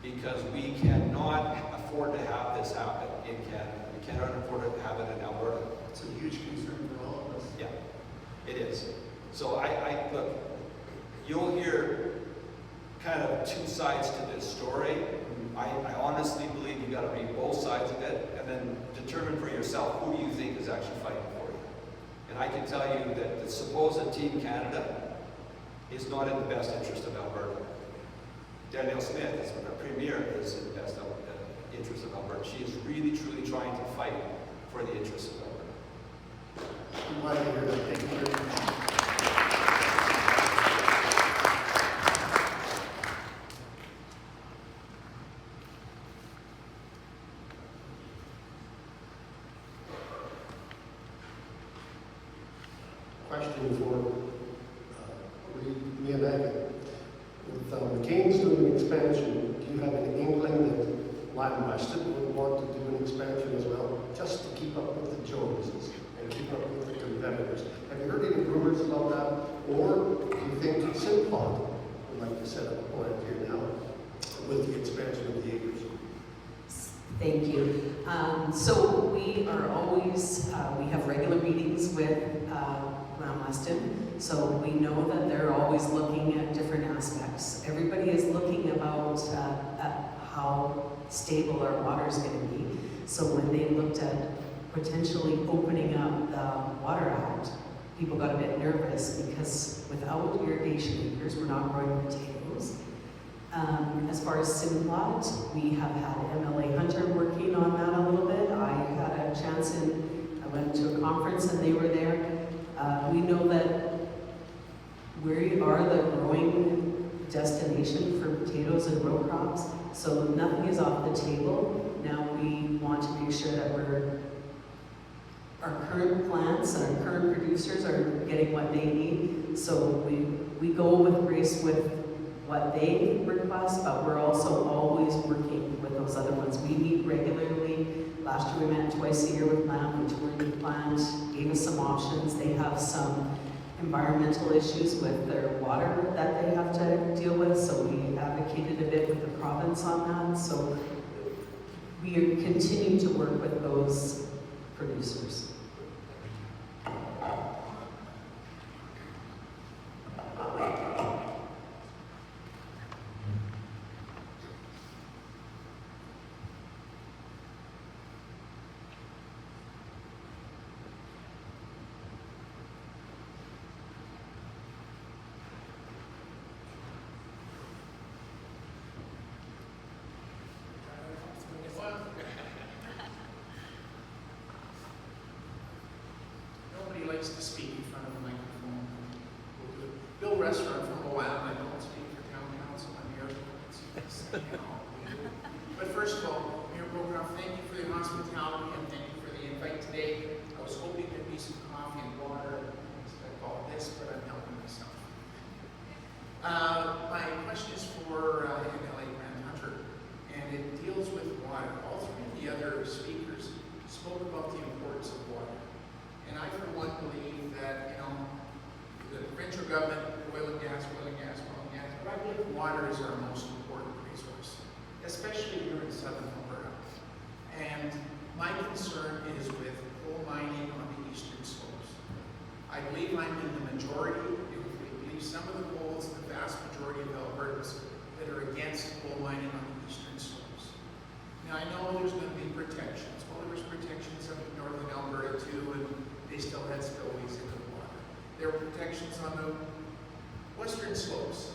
Because we cannot afford to have this happen in Canada. We cannot afford to have it in Alberta. It's a huge concern for all of us. Yeah, it is. So I look, you'll hear kind of two sides to this story. I honestly believe you got to read both sides of it and then determine for yourself who you think is actually fighting for you. And I can tell you that the supposed Team Canada is not in the best interest of Alberta. Danielle Smith, as our Premier, is in the best interest of Alberta. She is really, truly trying to fight for the interests of Alberta. I'm glad to hear that. Thank you very much. Question for Leah Megan. With McCain's doing an expansion, do you have an inkling that Latin Weston would want to do an expansion as well, just to keep up with the Joneses and keep up with the competitors? Have you heard any rumors about that? Or do you think Simplot would like to set up a plant here now with the expansion of the acres? Thank you. So we are always, we have regular meetings with Lamb Weston. So we know that they're always looking at different aspects. Everybody is looking about at how stable our water is going to be. So when they looked at potentially opening up the Water Act, people got a bit nervous because without irrigation acres, we're not growing potatoes. As far as Simplot, we have had MLA Hunter working on that a little bit. I had a chance I went to a conference and they were there. We know that we are the growing destination for potatoes and row crops, so nothing is off the table. Now we want to make sure that our current plants and our current producers are getting what they need. So we go with grace with what they request, but we're also always working with those other ones. We meet regularly. Last year we met twice a year with Lamb, we toured the plant, gave us some options. They have some environmental issues with their water that they have to deal with, so we advocated a bit with the province on that. So we are continuing to work with those producers. Nobody likes to speak in front of a microphone. Bill Restaurant from Moab, I don't speak for town council, I'm here. But first of all, Mayor Boganoff, thank you for the hospitality and thank you for the invite today. I was hoping there'd be some coffee and water instead of all this, but I'm helping myself. My question is for MLA Grant Hunter, and it deals with water. All three of the other speakers spoke about the importance of water. And I, for one, believe that, the provincial government, oil and gas, but I believe water is our most important resource, especially here in southern Alberta. And my concern is with coal mining on the eastern slopes. I believe I'm in the majority, if we believe some of the polls, the vast majority of Albertans that are against coal mining on the eastern slopes. Now, I know there's going to be protections. Well, there was protections up in northern Alberta too, and they still had spillways into the water. There were protections on the western slopes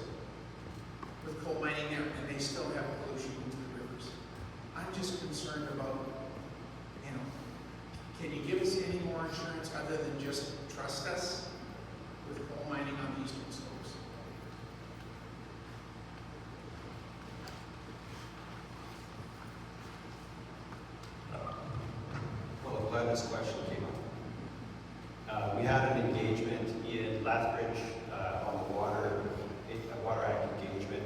with coal mining there, and they still have pollution into the rivers. I'm just concerned about, can you give us any more assurance other than just trust us with coal mining on the eastern slopes? Well, I'm glad this question came up. We had an engagement in Lethbridge on the Water Act engagement,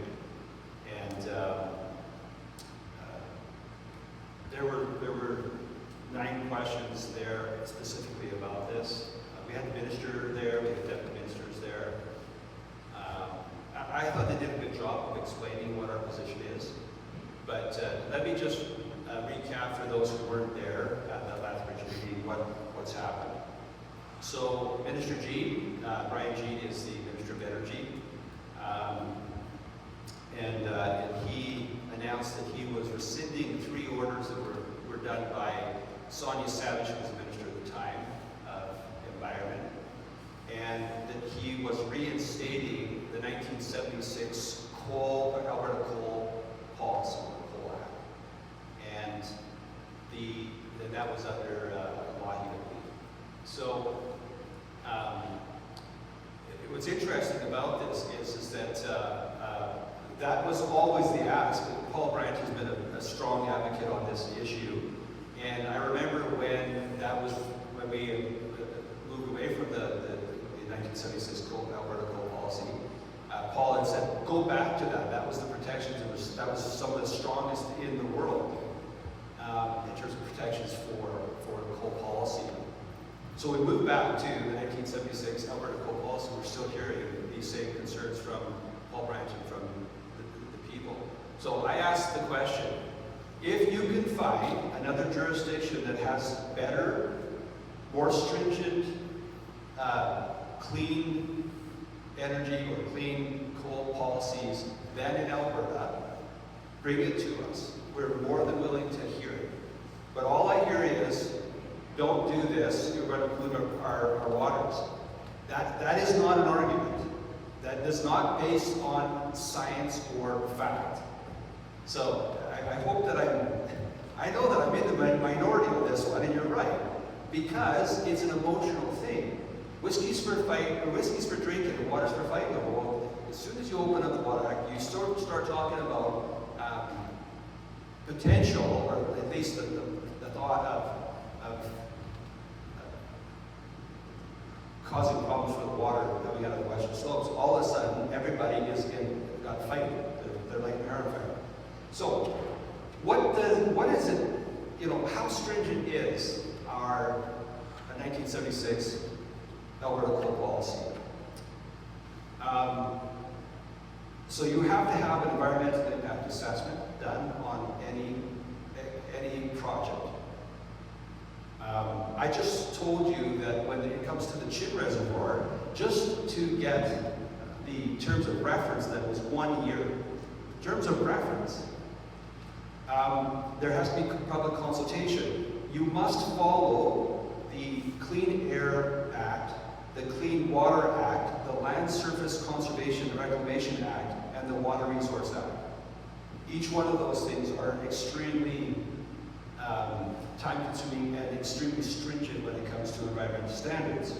and there were 9 questions there specifically about this. We had the minister there, we had deputy ministers there. I thought they did a good job of explaining what our position is, but let me just recap for those who weren't there at the Lethbridge meeting what's happened. So Minister Jean, Brian Jean is the Minister of Energy, and he announced that he was rescinding 3 orders done by Sonia Savage, who was the minister at the time of environment, and that he was reinstating the 1976 Alberta Coal Policy, Coal Act, and that was under Lougheed, I believe. So what's interesting about this is that that was always the ask. Paul Brandt has been a strong advocate on this issue, and I remember when we moved away from the 1976 Alberta Coal Policy, Paul had said, go back to that. That was the protections. That was some of the strongest in the world in terms of protections for coal policy. So we moved back to the 1976 Alberta Coal Policy. We're still hearing these same concerns from Paul Brandt and from the people. So I asked the question, if you can find another jurisdiction that has better, more stringent, clean energy or clean coal policies than in Alberta, bring it to us. We're more than willing to hear it. But all I hear is, don't do this, you're going to pollute our waters. That is not an argument. That is not based on science or fact. So I hope that I know that I'm in the minority on this one, and you're right, because it's an emotional thing. Whiskey's for drinking, and water's for fighting. Well, as soon as you open up the Water Act, you start talking about potential, or at least the thought of causing problems for the water coming out of the Western Slopes. All of a sudden, everybody is got fighting. They're like an arm fighter. So, what is it? How stringent is our 1976 Alberta Coal Policy? So you have to have an environmental impact assessment done on any project. I just told you that when it comes to the Chin Reservoir, just to get the terms of reference, that was 1 year. Terms of reference, there has to be public consultation. You must follow the Clean Air Act, the Clean Water Act, the Land Surface Conservation and Reclamation Act, and the Water Resource Act. Each one of those things are extremely time-consuming and extremely stringent when it comes to environmental standards.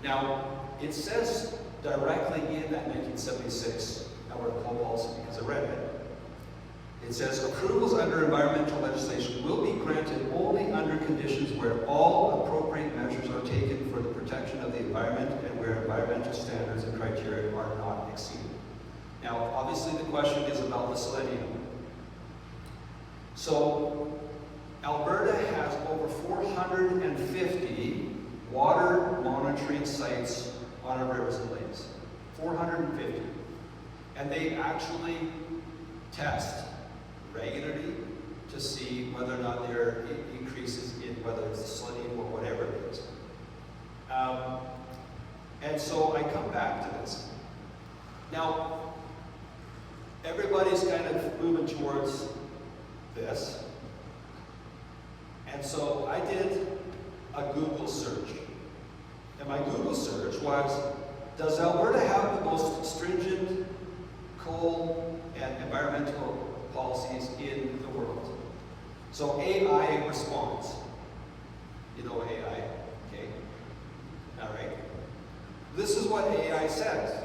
Now, it says directly in that 1976 Alberta Coal Policy, because I read it, it says, approvals under environmental legislation will be granted only under conditions where all appropriate measures are taken for the protection of the environment and where environmental standards and criteria are not exceeded. Now, obviously the question is about the selenium. So, Alberta has over 450 water monitoring sites on our rivers and lakes. 450. And they actually test regularly to see whether or not there are increases in whether it's the selenium or whatever it is. And so I come back to this. Now, everybody's kind of moving towards this. And so I did a Google search. And my Google search was, does Alberta have the most stringent coal and environmental policies in the world? So AI responds. You know AI, okay? All right. This is what AI says.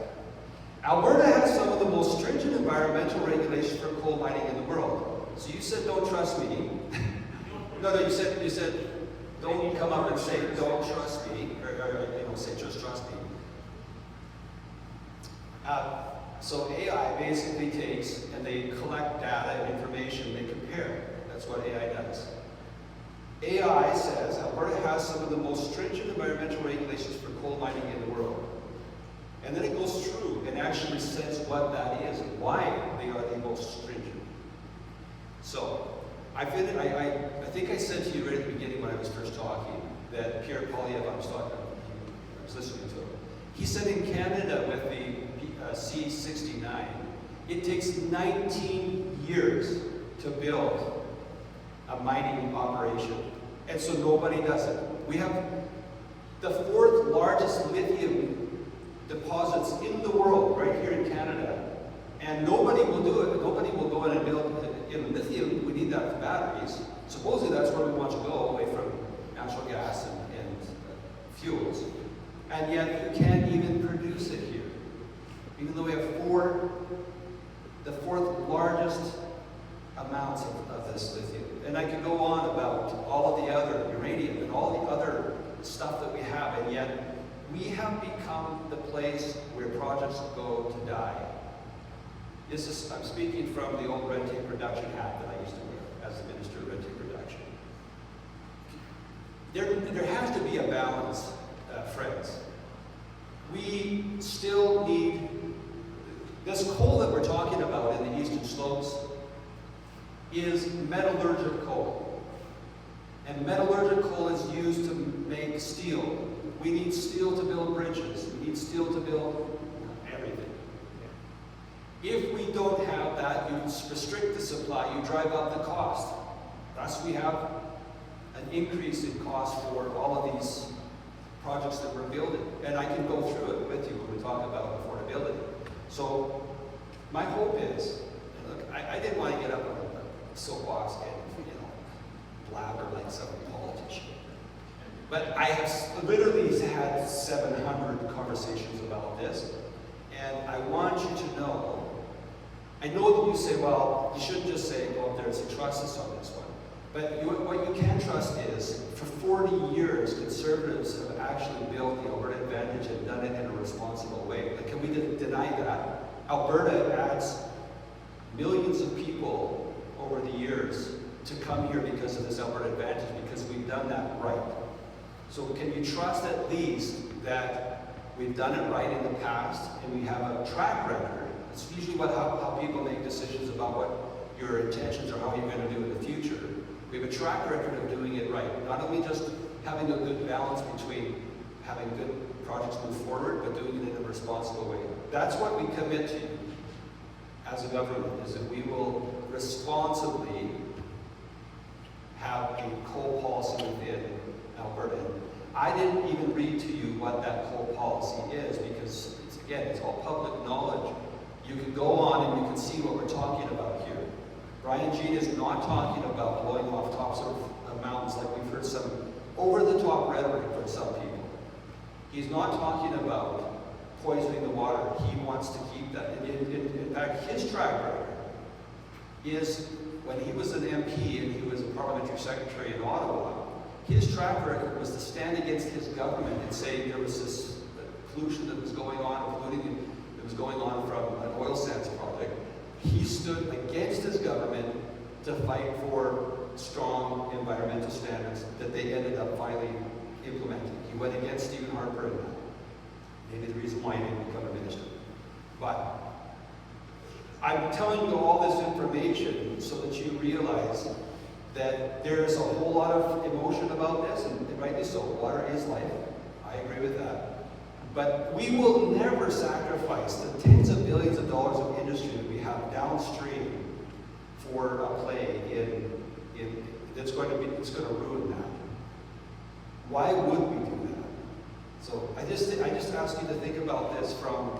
Alberta has some of the most stringent environmental regulations for coal mining in the world. So you said, don't trust me. No, you said, don't come up and say, don't trust me, or say, just trust me. So AI basically takes, and they collect data and information, they compare. That's what AI does. AI says Alberta has some of the most stringent environmental regulations for coal mining in the world. And then it goes through and actually says what that is and why they are the most stringent. So, I think I said to you right at the beginning when I was first talking that Pierre Poilievre, I was listening to him. He said in Canada with the C-69, it takes 19 years to build a mining operation. And so nobody does it. We have the 4th largest lithium deposits in the world, right here in Canada. And nobody will do it. Nobody will go in and build lithium. We need that for batteries. Supposedly that's where we want to go, away from natural gas and fuels. And yet you can't even produce it here. Even though we have the 4th largest amounts of this lithium. And I could go on about all of the other uranium and all the other stuff that we have, and yet we have become the place where projects go to die. I'm speaking from the old red tape reduction hat that I used to wear as the Minister of Red Tape Reduction. There has to be a balance, friends. We still need this coal that we're talking about in the eastern slopes is metallurgic coal. And metallurgic coal is used to make steel. We need steel to build bridges. We need steel to build everything. If we don't have that, you restrict the supply, you drive up the cost. Thus we have an increase in cost for all of these projects that we're building. And I can go through it with you when we talk about affordability. So my hope is, and look, I didn't want to get up on a soapbox and blabber like some politician. But I have literally had 700 conversations about this, and I want you to know, I know that you say, well, you shouldn't just say, go up there and say, trust us on this one. But what you can trust is, for 40 years, Conservatives have actually built the Alberta Advantage and done it in a responsible way. Like, can we deny that? Alberta adds millions of people over the years to come here because of this Alberta Advantage, because we've done that right. So can you trust at least that we've done it right in the past and we have a track record? It's usually how people make decisions about what your intentions or how you're going to do in the future. We have a track record of doing it right. Not only just having a good balance between having good projects move forward, but doing it in a responsible way. That's what we commit to as a government, is that we will responsibly have a coal policy within Alberta. I didn't even read to you what that coal policy is, because it's all public knowledge. You can go on and you can see what we're talking about here. Brian Jean is not talking about blowing off tops of mountains like we've heard some over-the-top rhetoric from some people. He's not talking about poisoning the water. He wants to keep that. In fact, his track record is when he was an MP and he was a parliamentary secretary in Ottawa, his track record was to stand against his government and say there was this pollution that was going on, polluting that was going on from an oil sands project. He stood against his government to fight for strong environmental standards that they ended up finally implementing. He went against Stephen Harper in that. Maybe the reason why he didn't become a minister. But I'm telling you all this information so that you realize that there's a whole lot of emotion about this, and rightly so. Water is life. I agree with that. But we will never sacrifice the tens of billions of dollars of industry that we have downstream for a play it's going to ruin that. Why would we do that? So I just ask you to think about this from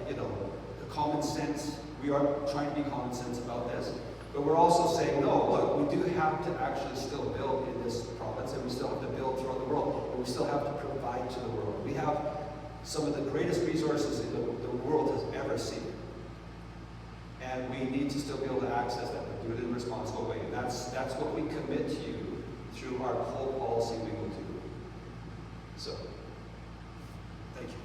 the common sense. We are trying to be common sense about this, but we're also saying, no, look, we do have to actually still build in this province, and we still have to build throughout the world, and we still have to provide to the world. We have some of the greatest resources the world has ever seen. And we need to still be able to access that, but do it in a responsible way. And that's what we commit to you through our coal policy we will do. So, thank you.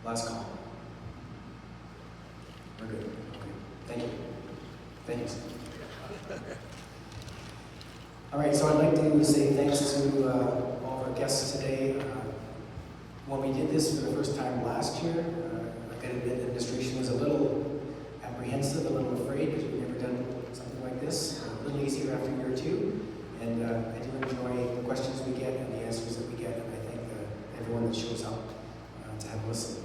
Last call. We're good. Okay. Thank you. Thank you. All right, so I'd like to say thanks to all of our guests today. When we did this for the first time last year, I gotta admit, the administration was a little apprehensive, a little afraid, because we've never done something like this. A little easier after a year or two, and I do enjoy the questions we get and the answers that we get, and I thank everyone that shows up to have a listen.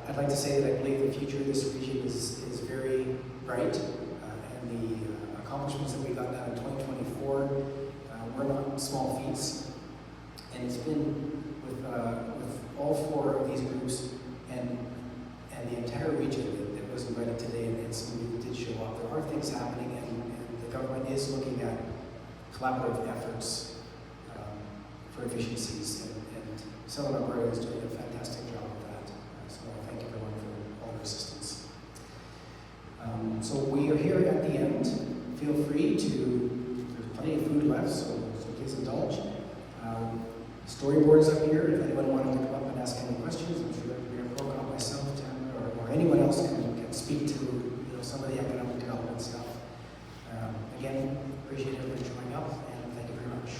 I'd like to say that I believe the future of this region is very bright, and the accomplishments that we got done in 2024 were not small feats, and it's been with all four of these groups and the entire region that was invited today, and some of you did show up. There are things happening, and the government is looking at collaborative efforts for efficiencies, and Southern Alberta is doing a fantastic job of that. So I thank everyone for all their assistance. So we are here at the end. Feel free to, there's plenty of food left, so please indulge. Storyboards up here, if anyone wanted to come up and ask any questions, I'm sure Mayor Prokop, myself, Tamara, or anyone else can speak to some of the economic development stuff. Again, appreciate everyone showing up, and thank you very much.